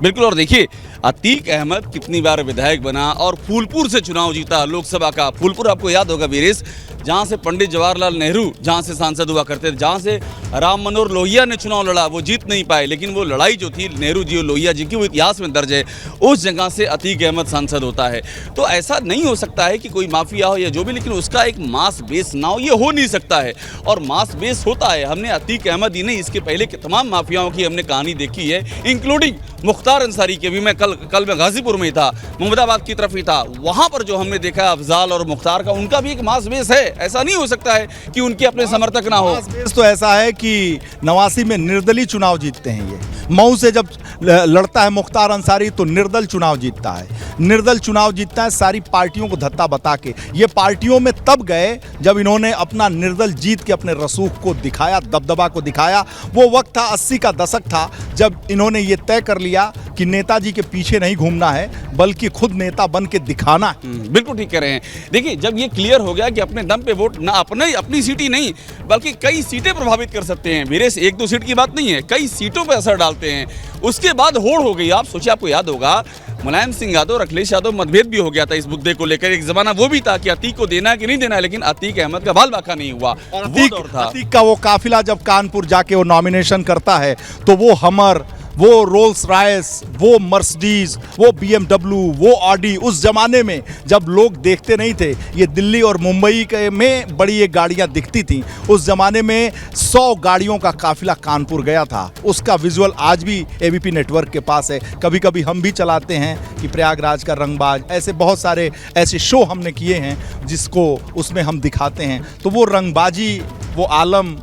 Speaker 12: बिल्कुल। और देखिए, अतीक अहमद कितनी बार विधायक बना और फूलपुर से चुनाव जीता लोकसभा का। फूलपुर आपको याद होगा वीरेश, जहाँ से पंडित जवाहरलाल नेहरू जहाँ से सांसद हुआ करते थे, जहाँ से राम मनोहर लोहिया ने चुनाव लड़ा, वो जीत नहीं पाए, लेकिन वो लड़ाई जो थी नेहरू जी और लोहिया जी की वो इतिहास में दर्ज है, उस जगह से अतीक अहमद सांसद होता है। तो ऐसा नहीं हो सकता है कि कोई माफिया हो या जो भी, लेकिन उसका एक मास बेस ना हो, ये हो नहीं सकता है। और मास बेस होता है। हमने अतीक अहमद ही नहीं, इसके पहले के तमाम माफियाओं की हमने कहानी देखी है, इंक्लूडिंग मुख्तार अंसारी के भी। मैं कल मैं गाजीपुर में ही था, मोहम्मदाबाद की तरफ ही था, वहाँ पर जो हमने देखा अफजाल और मुख्तार का, उनका भी एक मास बेस है। ऐसा नहीं हो सकता है कि उनके अपने समर्थक ना हो।
Speaker 2: मास बेस तो ऐसा है कि 89 में निर्दलीय चुनाव जीतते हैं। ये मऊ से जब लड़ता है मुख्तार अंसारी तो निर्दल चुनाव जीतता है। निर्दल चुनाव जीतता है सारी पार्टियों को धत्ता बता के। ये पार्टियों में तब गए जब इन्होंने अपना निर्दल जीत के अपने रसूख को दिखाया, दबदबा को दिखाया। वो वक्त था 80 का दशक था जब इन्होंने ये तय कर लिया कि नेताजी के पीछे नहीं घूमना है बल्कि खुद नेता बन के दिखाना है।
Speaker 12: बिल्कुल ठीक कह रहे हैं। देखिए, जब ये क्लियर हो गया कि अपने दम पे वोट ना अपनी सीट ही नहीं बल्कि कई सीटें प्रभावित कर सकते हैं, वीरेश 1-2 सीट की बात नहीं है, कई सीटों पे असर डालते हैं, उसके बाद होड़ हो गई। आप सोचिए, आपको याद होगा मुलायम सिंह यादव और अखिलेश यादव मतभेद भी हो गया था इस मुद्दे को लेकर। एक जमाना वो भी था कि अतीक को देना है कि नहीं देना है, लेकिन अतीक अहमद का बाल बाका नहीं हुआ।
Speaker 2: अतीक का वो काफिला जब कानपुर जाके वो नॉमिनेशन करता है तो वो हमर, वो रोल्स रॉयस, वो मर्सिडीज, वो BMW, वो ऑडी, उस जमाने में जब लोग देखते नहीं थे, ये दिल्ली और मुंबई के में बड़ी ये गाड़ियां दिखती थी। उस जमाने में 100 गाड़ियों का काफिला कानपुर गया था। उसका विजुअल आज भी ABP नेटवर्क के पास है। कभी कभी हम भी चलाते हैं कि प्रयागराज का रंगबाज, ऐसे बहुत सारे ऐसे शो हमने किए हैं जिसको उसमें हम दिखाते हैं। तो वो रंगबाजी, वो आलम,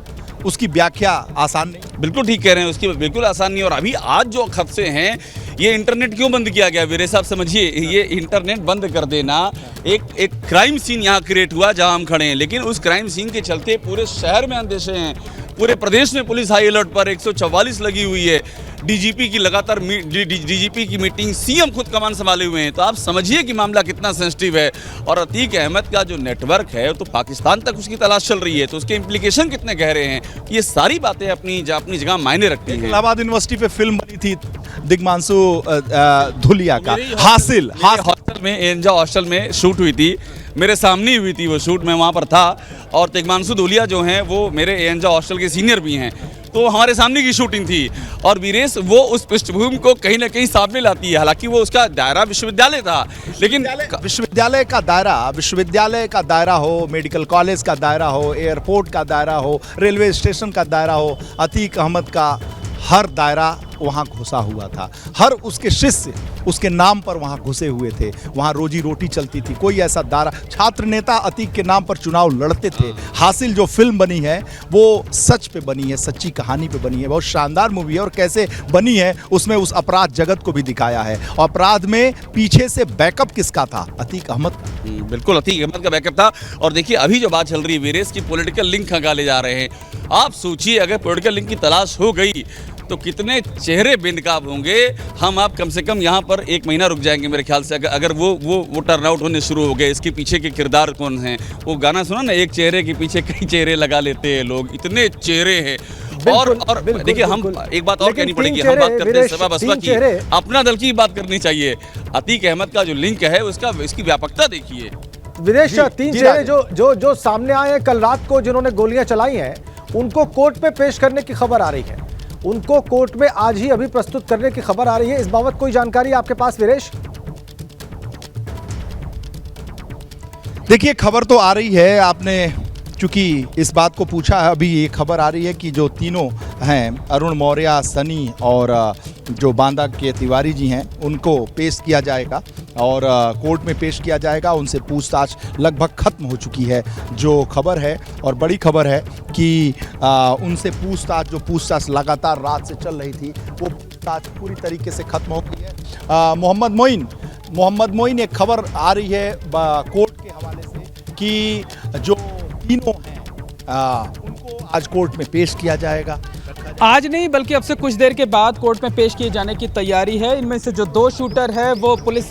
Speaker 2: उसकी व्याख्या आसान नहीं।
Speaker 12: बिल्कुल ठीक कह रहे हैं, उसकी बिल्कुल आसान नहीं। और अभी आज जो खदशे हैं, ये इंटरनेट क्यों बंद किया गया वीरे साहब, समझिए, ये इंटरनेट बंद कर देना, एक क्राइम सीन यहाँ क्रिएट हुआ जहाँ हम खड़े हैं, लेकिन उस क्राइम सीन के चलते पूरे शहर में अंदेशे हैं, पूरे प्रदेश में पुलिस हाई अलर्ट पर, 144 लगी हुई है, DGP की लगातार DGP की मीटिंग, CM खुद कमान संभाले हुए हैं। तो आप समझिए कि मामला कितना सेंसिटिव है। और अतीक अहमद का जो नेटवर्क है तो पाकिस्तान तक उसकी तलाश चल रही है, तो उसके इम्प्लीकेशन कितने गहरे हैं, ये सारी बातें अपनी जगह मायने रखती हैं।
Speaker 2: इलाहाबाद यूनिवर्सिटी पे फिल्म बनी थी दिग्मांशु धुलिया का, हासिल
Speaker 12: हॉस्टल में, एंजा हॉस्टल में शूट हुई थी, मेरे सामने हुई थी वो शूट, मैं वहाँ पर था। और तिग्मांशु धूलिया जो हैं वो मेरे एंजा हॉस्टल के सीनियर भी हैं, तो हमारे सामने की शूटिंग थी। और वीरेश, वो उस पृष्ठभूमि को कहीं ना कहीं सामने लाती है। हालांकि वो उसका दायरा विश्वविद्यालय था, लेकिन
Speaker 2: विश्वविद्यालय का दायरा हो, मेडिकल कॉलेज का दायरा हो, एयरपोर्ट का दायरा हो, रेलवे स्टेशन का दायरा हो, अतीक अहमद का हर दायरा वहाँ घुसा हुआ था। हर उसके शिष्य उसके नाम पर वहाँ घुसे हुए थे, वहाँ रोजी रोटी चलती थी। कोई ऐसा दायरा, छात्र नेता अतीक के नाम पर चुनाव लड़ते थे। हासिल जो फिल्म बनी है वो सच पे बनी है, सच्ची कहानी पे बनी है, बहुत शानदार मूवी है। और कैसे बनी है उसमें उस अपराध जगत को भी दिखाया है। अपराध में पीछे से बैकअप किसका था? अतीक अहमद।
Speaker 12: बिल्कुल अतीक अहमद का बैकअप था। और देखिए, अभी जो बात चल रही है वीरेश की, पॉलिटिकल लिंक खंगाले जा रहे हैं। आप सोचिए, अगर पॉलिटिकल लिंक की तलाश हो गई तो कितने चेहरे बेनकाब होंगे। हम आप कम से कम यहाँ पर 1 महीना रुक जाएंगे मेरे ख्याल से, अगर वो टर्न आउट होने शुरू हो गए। इसके पीछे के किरदार कौन हैं? वो गाना सुना ना, एक चेहरे के पीछे कई चेहरे लगा लेते हैं लोग, इतने चेहरे हैं। और देखिए, हम एक बात और कहनी पड़ेगी, हम बात करते हैं सपा बसपा की, अपना दल की बात करनी चाहिए। अतीक अहमद का जो लिंक है इसकी व्यापकता देखिए।
Speaker 1: विदेश 3 चेहरे जो सामने आए हैं कल रात को, जिन्होंने गोलियां चलाई हैं, उनको कोर्ट में पेश करने की खबर आ रही है। उनको कोर्ट में आज ही अभी प्रस्तुत करने की खबर आ रही है। इस बाबत कोई जानकारी आपके पास वीरेश?
Speaker 2: देखिए, खबर तो आ रही है, आपने चूंकि इस बात को पूछा है, अभी ये खबर आ रही है कि जो तीनों हैं, अरुण मौर्य, सनी और जो बांदा के तिवारी जी हैं, उनको पेश किया जाएगा और कोर्ट में पेश किया जाएगा। उनसे पूछताछ लगभग खत्म हो चुकी है, जो खबर है। और बड़ी खबर है कि उनसे पूछताछ लगातार रात से चल रही थी, वो पूछताछ पूरी तरीके से खत्म हो गई है। मोहम्मद मोइन एक खबर आ रही है कोर्ट के हवाले से कि जो तीनों हैं उनको आज कोर्ट में पेश किया जाएगा, रखा
Speaker 6: आज नहीं बल्कि अब से कुछ देर के बाद कोर्ट में पेश किए जाने की तैयारी है। इनमें से जो 2 शूटर है वो पुलिस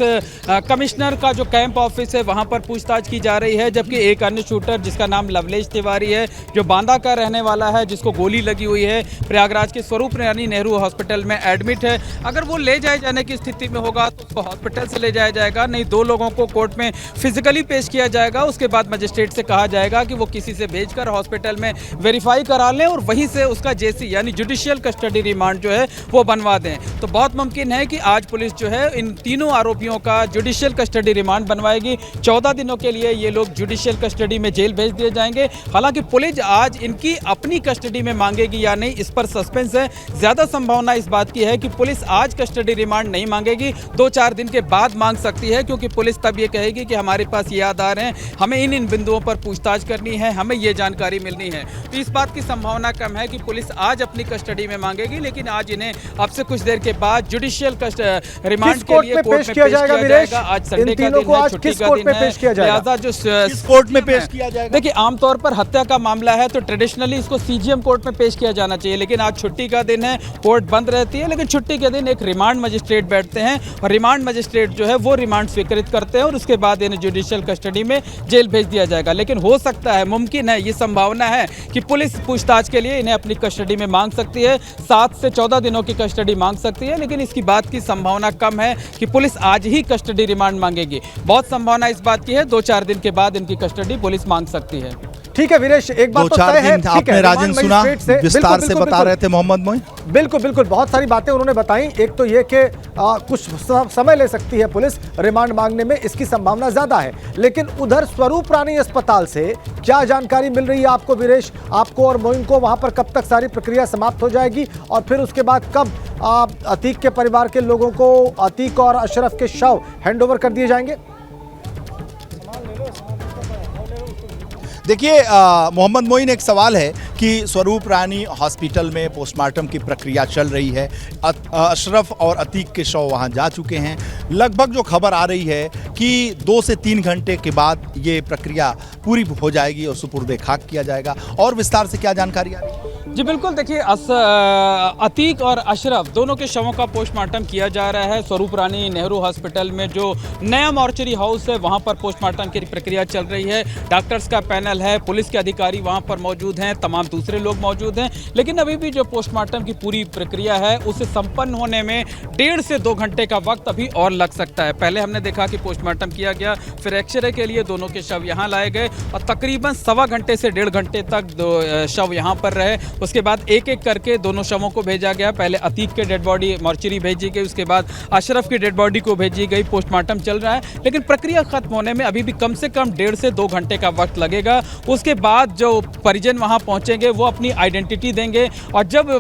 Speaker 6: कमिश्नर का जो कैंप ऑफिस है वहां पर पूछताछ की जा रही है, जबकि एक अन्य शूटर जिसका नाम लवलेश तिवारी है, जो बांदा का रहने वाला है, जिसको गोली लगी हुई है, प्रयागराज के स्वरूप रानी नेहरू हॉस्पिटल में एडमिट है। अगर वो ले जाए जाने की स्थिति में होगा तो उसको हॉस्पिटल से ले जाया जाएगा, नहीं 2 लोगों को कोर्ट में फिजिकली पेश किया जाएगा। उसके बाद मजिस्ट्रेट से कहा जाएगा कि वो किसी से भेजकर हॉस्पिटल में वेरीफाई करा लें और वहीं से उसका जेसी यानी जुडिशियल कस्टडी रिमांड जो है वो बनवा दें। तो बहुत मुमकिन है कि आज पुलिस जो है इन तीनों आरोपियों का जुडिशियल कस्टडी रिमांड बनवाएगी। 14 दिनों के लिए ये लोग जुडिशियल कस्टडी में जेल भेज दिए जाएंगे। हालांकि पुलिस आज इनकी अपनी कस्टडी में मांगेगी या नहीं, इस पर सस्पेंस है। ज़्यादा संभावना इस बात की है कि पुलिस आज कस्टडी रिमांड नहीं मांगेगी, 2-4 दिन के बाद मांग सकती है, क्योंकि पुलिस तब ये कहेगी कि हमारे पास ये आधार हैं, हमें इन बिंदुओं पर पूछताछ करनी है, हमें ये जानकारी मिलनी है। तो इस बात की संभावना कम है कि पुलिस आज अपनी कस्टडी में मांगेगी, लेकिन आज इन्हें अब से कुछ देर के बाद जुडिशियल रिमांड के लिए कोर्ट में पेश किया जाएगा। आज संडे का दिन है, छुट्टी का दिन है, लिहाजा जो
Speaker 2: कोर्ट में पेश किया जाएगा।
Speaker 6: देखिए, आमतौर पर हत्या का मामला है तो ट्रेडिशनली इसको सीजीएम कोर्ट में पेश किया जाना चाहिए, लेकिन आज छुट्टी का दिन है, कोर्ट बंद रहती है। लेकिन छुट्टी के दिन एक रिमांड मजिस्ट्रेट बैठते हैं और रिमांड मजिस्ट्रेट जो है वो रिमांड स्वीकृत करते हैं और उसके बाद इन्हें जुडिशियल कस्टडी में जेल भेज दिया जाएगा। लेकिन हो सकता है, मुमकिन है, ये संभावना है कि पुलिस पूछताछ के लिए इन्हें अपनी कस्टडी में मांग सकती है, 7 से 14 दिनों की कस्टडी मांग सकती है। लेकिन इसकी बात की संभावना कम है कि पुलिस आज ही कस्टडी रिमांड मांगेगी। बहुत संभावना इस बात की है 2-4 दिन के बाद इनकी कस्टडी पुलिस मांग सकती है।
Speaker 1: ठीक है वीरेश, एक बात तो तय है,
Speaker 2: आपने राजन सुना, विस्तार से बता रहे थे मोहम्मद मोइन।
Speaker 1: बिल्कुल बिल्कुल, बहुत सारी बातें उन्होंने बताई। एक तो ये कि कुछ समय ले सकती है पुलिस रिमांड मांगने में, इसकी संभावना ज्यादा है। लेकिन उधर स्वरूप रानी अस्पताल से क्या जानकारी मिल रही है आपको वीरेश, आपको और मोइन को? वहां पर कब तक सारी प्रक्रिया समाप्त हो जाएगी और फिर उसके बाद कब अतीक के परिवार के लोगों को अतीक और अशरफ के शव हैंडओवर कर दिए जाएंगे?
Speaker 2: देखिए मोहम्मद मोइन, एक सवाल है कि स्वरूप रानी हॉस्पिटल में पोस्टमार्टम की प्रक्रिया चल रही है, अशरफ और अतीक के शव वहां जा चुके हैं। लगभग जो खबर आ रही है कि 2 से 3 घंटे के बाद ये प्रक्रिया पूरी हो जाएगी और सुपुर्दे खाक किया जाएगा। और विस्तार से क्या जानकारी आ रही है?
Speaker 6: जी बिल्कुल, देखिए अतीक और अशरफ दोनों के शवों का पोस्टमार्टम किया जा रहा है। स्वरूप रानी नेहरू हॉस्पिटल में जो नया मॉर्चरी हाउस है वहां पर पोस्टमार्टम की प्रक्रिया चल रही है। डॉक्टर्स का पैनल है, पुलिस के अधिकारी वहां पर मौजूद हैं, तमाम दूसरे लोग मौजूद हैं। लेकिन अभी भी जो पोस्टमार्टम की पूरी प्रक्रिया है उसे संपन्न होने में 1.5 से 2 घंटे का वक्त अभी और लग सकता है। पहले हमने देखा कि पोस्टमार्टम किया गया, फिर एक्सरे के लिए दोनों के शव यहाँ लाए गए और तकरीबन 1.25 घंटे से 1.5 घंटे तक शव यहाँ पर रहे। उसके बाद एक एक करके दोनों शवों को भेजा गया। पहले अतीक के डेड बॉडी मॉर्चरी भेजी गई, उसके बाद अशरफ की डेड बॉडी को भेजी गई। पोस्टमार्टम चल रहा है, लेकिन प्रक्रिया खत्म होने में अभी भी कम से कम 1.5 से 2 घंटे का वक्त लगेगा। उसके बाद जो परिजन वहां पहुंचेंगे वो अपनी आइडेंटिटी देंगे और जब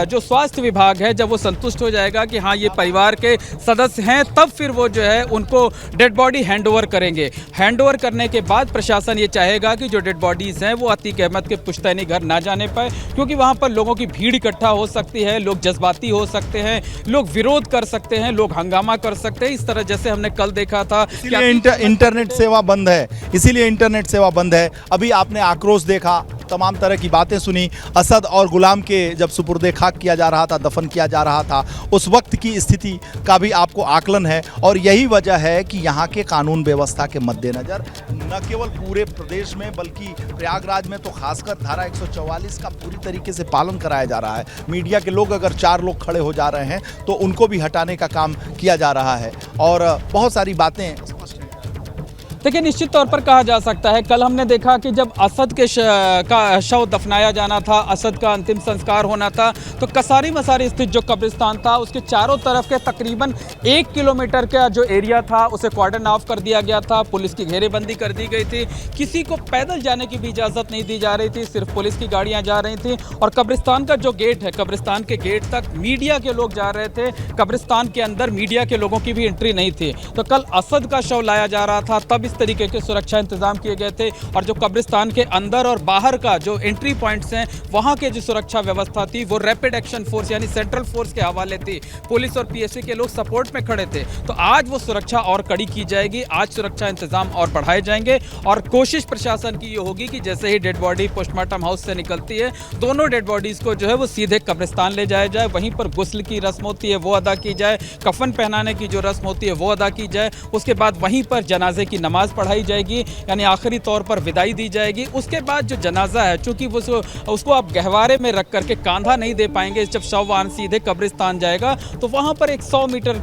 Speaker 6: जो स्वास्थ्य विभाग है जब वो संतुष्ट हो जाएगा कि हाँ ये परिवार के सदस्य हैं, तब फिर वो जो है उनको डेड बॉडी हैंडओवर करेंगे। हैंडओवर करने के बाद प्रशासन ये चाहेगा कि जो डेड बॉडीज़ हैं वो अतीक अहमद के पुश्तैनी घर ना जाने पाए, क्योंकि वहाँ पर लोगों की भीड़ इकट्ठा हो सकती है, लोग जज्बाती हो सकते हैं, लोग विरोध कर सकते हैं, लोग हंगामा कर सकते हैं, इस तरह जैसे हमने कल देखा था।
Speaker 2: इंटरनेट सेवा बंद है, इसीलिए इंटरनेट सेवा बंद है। अभी आपने आक्रोश देखा, तमाम तरह की बातें सुनी। असद और गुलाम के जब सुपुर्दे खाक किया जा रहा था, दफन किया जा रहा था, उस वक्त की स्थिति का भी आपको आकलन है। और यही वजह है कि यहाँ के कानून व्यवस्था के मद्देनज़र न केवल पूरे प्रदेश में बल्कि प्रयागराज में तो खासकर धारा 144 का पूरी तरीके से पालन कराया जा रहा है। मीडिया के लोग अगर 4 लोग खड़े हो जा रहे हैं तो उनको भी हटाने का काम किया जा रहा है और बहुत सारी बातें स्पष्ट हैं।
Speaker 6: देखिए, निश्चित तौर पर कहा जा सकता है, कल हमने देखा कि जब असद के का शव दफनाया जाना था, असद का अंतिम संस्कार होना था, तो कसारी मसारी स्थित जो कब्रिस्तान था उसके चारों तरफ के तकरीबन 1 किलोमीटर का जो एरिया था उसे कॉर्डन ऑफ कर दिया गया था, पुलिस की घेरेबंदी कर दी गई थी। किसी को पैदल जाने की भी इजाज़त नहीं दी जा रही थी, सिर्फ पुलिस की गाड़ियाँ जा रही थी। और कब्रिस्तान का जो गेट है, कब्रिस्तान के गेट तक मीडिया के लोग जा रहे थे, कब्रिस्तान के अंदर मीडिया के लोगों की भी एंट्री नहीं थी। तो कल असद का शव लाया जा रहा था, तब किस तरीके के सुरक्षा इंतजाम किए गए थे और जो कब्रिस्तान के अंदर और बाहर का जो एंट्री पॉइंट्स हैं वहाँ के जो सुरक्षा व्यवस्था थी वो रैपिड एक्शन फोर्स यानी सेंट्रल फोर्स के हवाले थी। पुलिस और पीएससी के लोग सपोर्ट में खड़े थे। तो आज वो सुरक्षा और कड़ी की जाएगी, आज सुरक्षा इंतजाम और बढ़ाए जाएंगे और कोशिश प्रशासन की ये होगी कि जैसे ही डेड बॉडी पोस्टमार्टम हाउस से निकलती है दोनों डेड बॉडीज को जो है वो सीधे कब्रिस्तान ले जाया जाए, वहीं पर गुस्ल की रस्म होती है वो अदा की जाए, कफन पहनाने की जो रस्म होती है वो अदा की जाए, उसके बाद वहीं पर जनाजे की नमाज पढ़ाई जाएगी यानी आखिरी तौर पर विदाई दी जाएगी। उसके बाद जो जनाजा है चूंकि वो उसको आप गहवारे में रख करके कांधा नहीं दे पाएंगे, जब शव वाहन सीधे कब्रिस्तान जाएगा तो वहाँ पर एक 100 मीटर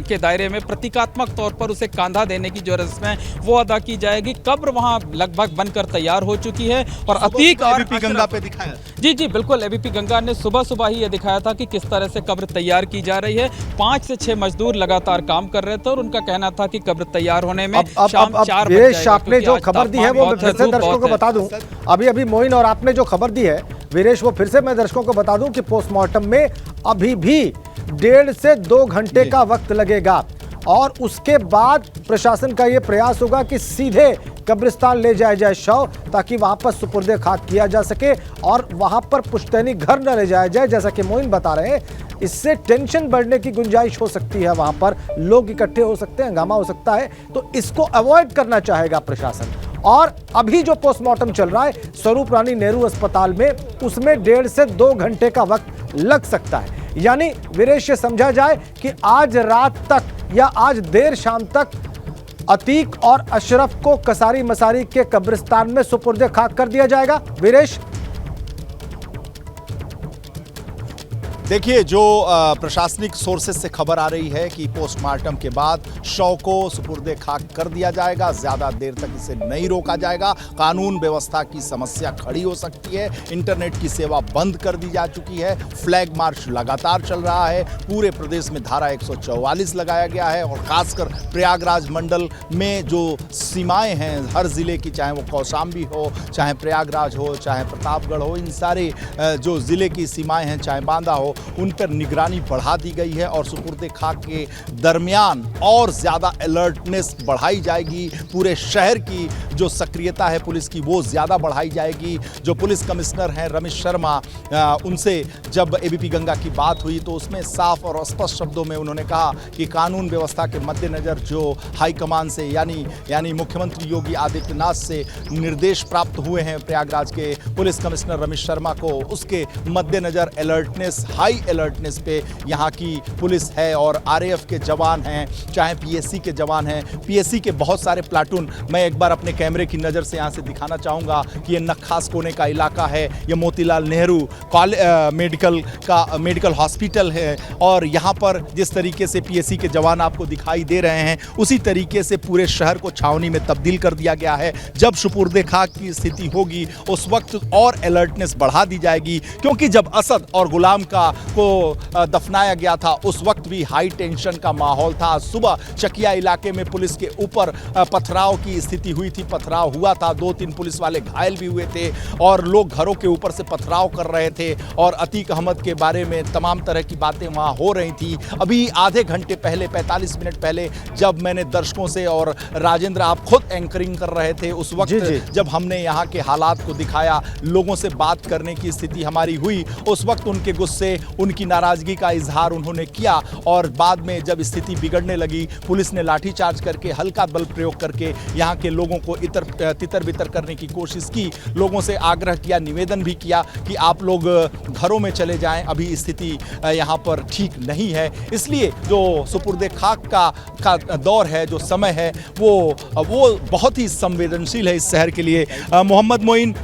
Speaker 6: के दायरे में प्रतीकात्मक तौर पर उसे कांधा देने की जो रस्म है वो अदा की जाएगी। कब्र वहाँ लगभग बनकर तैयार हो चुकी है और अतीक और
Speaker 2: एबीपी गंगा पे दिखाया।
Speaker 6: जी बिल्कुल, एबीपी गंगा ने सुबह ही ये दिखाया था कि किस तरह से कब्र तैयार की जा रही है। 5 से 6 मजदूर लगातार काम कर रहे थे और उनका कहना था कि कब्र तैयार होने में शाम 4 बजे
Speaker 1: वीरेश, आपने जो खबर दी है वो मैं फिर से दर्शकों को बता दूं। अभी मोइन और आपने जो खबर दी है वीरेश, वो फिर से मैं दर्शकों को बता दूं कि पोस्टमार्टम में अभी भी 1.5 से 2 घंटे का वक्त लगेगा और उसके बाद प्रशासन का ये प्रयास होगा कि सीधे कब्रिस्तान ले जाया जाए शव, ताकि वहां पर सुपुर्दे खाक किया जा सके और वहां पर पुश्तैनी घर न ले जाया जाए। जैसा कि मोइन बता रहे हैं, इससे टेंशन बढ़ने की गुंजाइश हो सकती है, वहां पर लोग इकट्ठे हो सकते हैं, हंगामा हो सकता है, तो इसको अवॉइड करना चाहेगा प्रशासन। और अभी जो पोस्टमार्टम चल रहा है स्वरूप रानी नेहरू अस्पताल में, उसमें 1.5 से 2 घंटे का वक्त लग सकता है। यानी वीरेश ये समझा जाए कि आज रात तक या आज देर शाम तक अतीक और अशरफ को कसारी मसारी के कब्रिस्तान में सुपुर्दे खाक कर दिया जाएगा। वीरेश,
Speaker 2: देखिए, जो प्रशासनिक सोर्सेज से खबर आ रही है कि पोस्टमार्टम के बाद शव को सुपुर्दे खाक कर दिया जाएगा, ज़्यादा देर तक इसे नहीं रोका जाएगा, कानून व्यवस्था की समस्या खड़ी हो सकती है, इंटरनेट की सेवा बंद कर दी जा चुकी है, फ्लैग मार्च लगातार चल रहा है, पूरे प्रदेश में धारा 144 लगाया गया है और खासकर प्रयागराज मंडल में जो सीमाएं हैं हर ज़िले की, चाहे वो कौशाम्बी हो, चाहे प्रयागराज हो, चाहे प्रतापगढ़ हो, इन सारे जो ज़िले की सीमाएँ हैं, चाहे बांदा हो, उन पर निगरानी बढ़ा दी गई है और सुपुर्दे खाक के दरमियान और ज़्यादा अलर्टनेस बढ़ाई जाएगी। पूरे शहर की जो सक्रियता है पुलिस की वो ज़्यादा बढ़ाई जाएगी। जो पुलिस कमिश्नर हैं रमेश शर्मा, उनसे जब एबीपी गंगा की बात हुई तो उसमें साफ और स्पष्ट शब्दों में उन्होंने कहा कि कानून व्यवस्था के मद्देनज़र जो हाईकमान से यानी मुख्यमंत्री योगी आदित्यनाथ से निर्देश प्राप्त हुए हैं प्रयागराज के पुलिस कमिश्नर रमेश शर्मा को, उसके मद्देनज़र अलर्टनेस, हाई अलर्टनेस पे यहाँ की पुलिस है और आरएएफ के जवान हैं, चाहे पीएससी के जवान हैं, पीएससी के बहुत सारे प्लाटून। मैं एक बार अपने कैमरे की नज़र से यहाँ से दिखाना चाहूँगा कि ये नखास कोने का इलाका है, ये मोतीलाल नेहरू मेडिकल हॉस्पिटल है और यहाँ पर जिस तरीके से पीएससी के जवान आपको दिखाई दे रहे हैं उसी तरीके से पूरे शहर को छावनी में तब्दील कर दिया गया है। जब सुपुर्दे खाक की स्थिति होगी उस वक्त और अलर्टनेस बढ़ा दी जाएगी, क्योंकि जब असद और गुलाम को दफनाया गया था उस वक्त भी हाई टेंशन का माहौल था। सुबह चकिया इलाके में पुलिस के ऊपर पथराव की स्थिति हुई थी, पथराव हुआ था, 2-3 पुलिस वाले घायल भी हुए थे और लोग घरों के ऊपर से पथराव कर रहे थे और अतीक अहमद के बारे में तमाम तरह की बातें वहाँ हो रही थी। अभी आधे घंटे पहले, 45 मिनट पहले जब मैंने दर्शकों से, और राजेंद्र आप खुद एंकरिंग कर रहे थे उस वक्त जब हमने यहाँ के हालात को दिखाया, लोगों से बात करने की स्थिति हमारी हुई, उस वक्त उनके गुस्से, उनकी नाराजगी का इजहार उन्होंने किया और बाद में जब स्थिति बिगड़ने लगी पुलिस ने लाठीचार्ज करके, हल्का बल प्रयोग करके यहाँ के लोगों को तितर बितर करने की कोशिश की। लोगों से आग्रह किया, निवेदन भी किया कि आप लोग घरों में चले जाएं, अभी स्थिति यहाँ पर ठीक नहीं है। इसलिए जो सुपुर्दे खाक का दौर है, जो समय है, वो बहुत ही संवेदनशील है इस शहर के लिए। मोहम्मद मोइन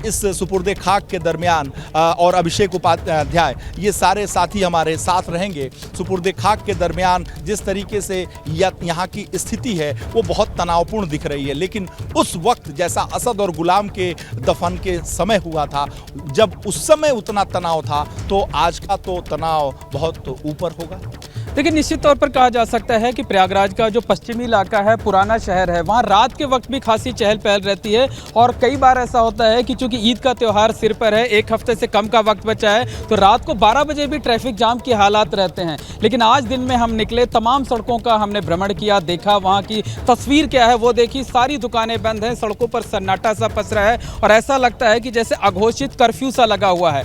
Speaker 2: इस सुपुर्दे खाक के दरमियान और अभिषेक उपाध्याय, ये सारे साथी हमारे साथ रहेंगे। सुपुर्दे खाक के दरमियान जिस तरीके से यहाँ की स्थिति है वो बहुत तनावपूर्ण दिख रही है, लेकिन उस वक्त जैसा असद और गुलाम के दफन के समय हुआ था, जब उस समय उतना तनाव था तो आज का तो तनाव बहुत ऊपर होगा।
Speaker 6: देखिए, निश्चित तौर पर कहा जा सकता है कि प्रयागराज का जो पश्चिमी इलाका है, पुराना शहर है, वहाँ रात के वक्त भी खासी चहल पहल रहती है और कई बार ऐसा होता है कि चूंकि ईद का त्यौहार सिर पर है, एक हफ्ते से कम का वक्त बचा है, तो रात को 12 बजे भी ट्रैफिक जाम के हालात रहते हैं। लेकिन आज दिन में हम निकले, तमाम सड़कों का हमने भ्रमण किया, देखा वहाँ की तस्वीर क्या है वो देखी। सारी दुकानें बंद हैं, सड़कों पर सन्नाटा सा पसरा है और ऐसा लगता है कि जैसे अघोषित कर्फ्यू सा लगा हुआ है।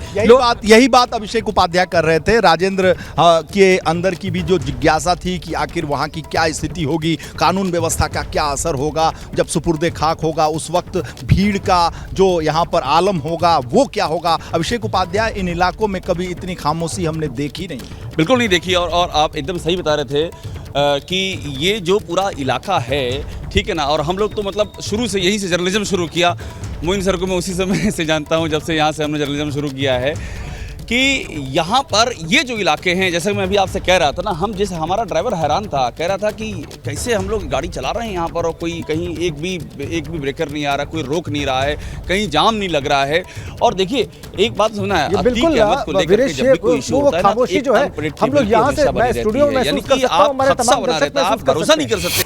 Speaker 2: यही बात अभिषेक उपाध्याय कर रहे थे। राजेंद्र के अंदर की भी जो जिज्ञासा थी कि आखिर वहाँ की क्या स्थिति होगी, कानून व्यवस्था का क्या असर होगा, जब सुपुर्दे खाक होगा उस वक्त भीड़ का जो यहाँ पर आलम होगा वो क्या होगा। अभिषेक उपाध्याय, इन इलाकों में कभी इतनी खामोशी हमने देखी नहीं।
Speaker 12: बिल्कुल नहीं देखी। और आप एकदम सही बता रहे थे कि ये जो पूरा इलाका है, ठीक है ना, और हम लोग तो मतलब शुरू से यहीं से जर्नलिज्म शुरू किया। मोइन सर को मैं उसी समय से जानता हूँ, जब से यहाँ से हमने जर्नलिज्म शुरू किया है, कि यहाँ पर ये जो इलाके हैं, जैसे मैं अभी आपसे कह रहा था ना, हम जैसे हमारा ड्राइवर हैरान था, कह रहा था कि कैसे हम लोग गाड़ी चला रहे हैं यहाँ पर और कोई कहीं एक भी ब्रेकर नहीं आ रहा, कोई रोक नहीं रहा है, कहीं जाम नहीं लग रहा है। और देखिए एक बात सुना है,
Speaker 1: खामोशी जो है हम लोग यहाँ से मैं स्टूडियो में महसूस कर सकता हूं, हमारे तमाम दर्शक
Speaker 12: आप भरोसा नहीं कर सकते।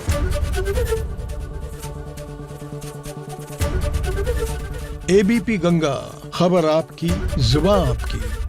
Speaker 13: एबीपी गंगा, खबर आपकी, जुबान आपकी।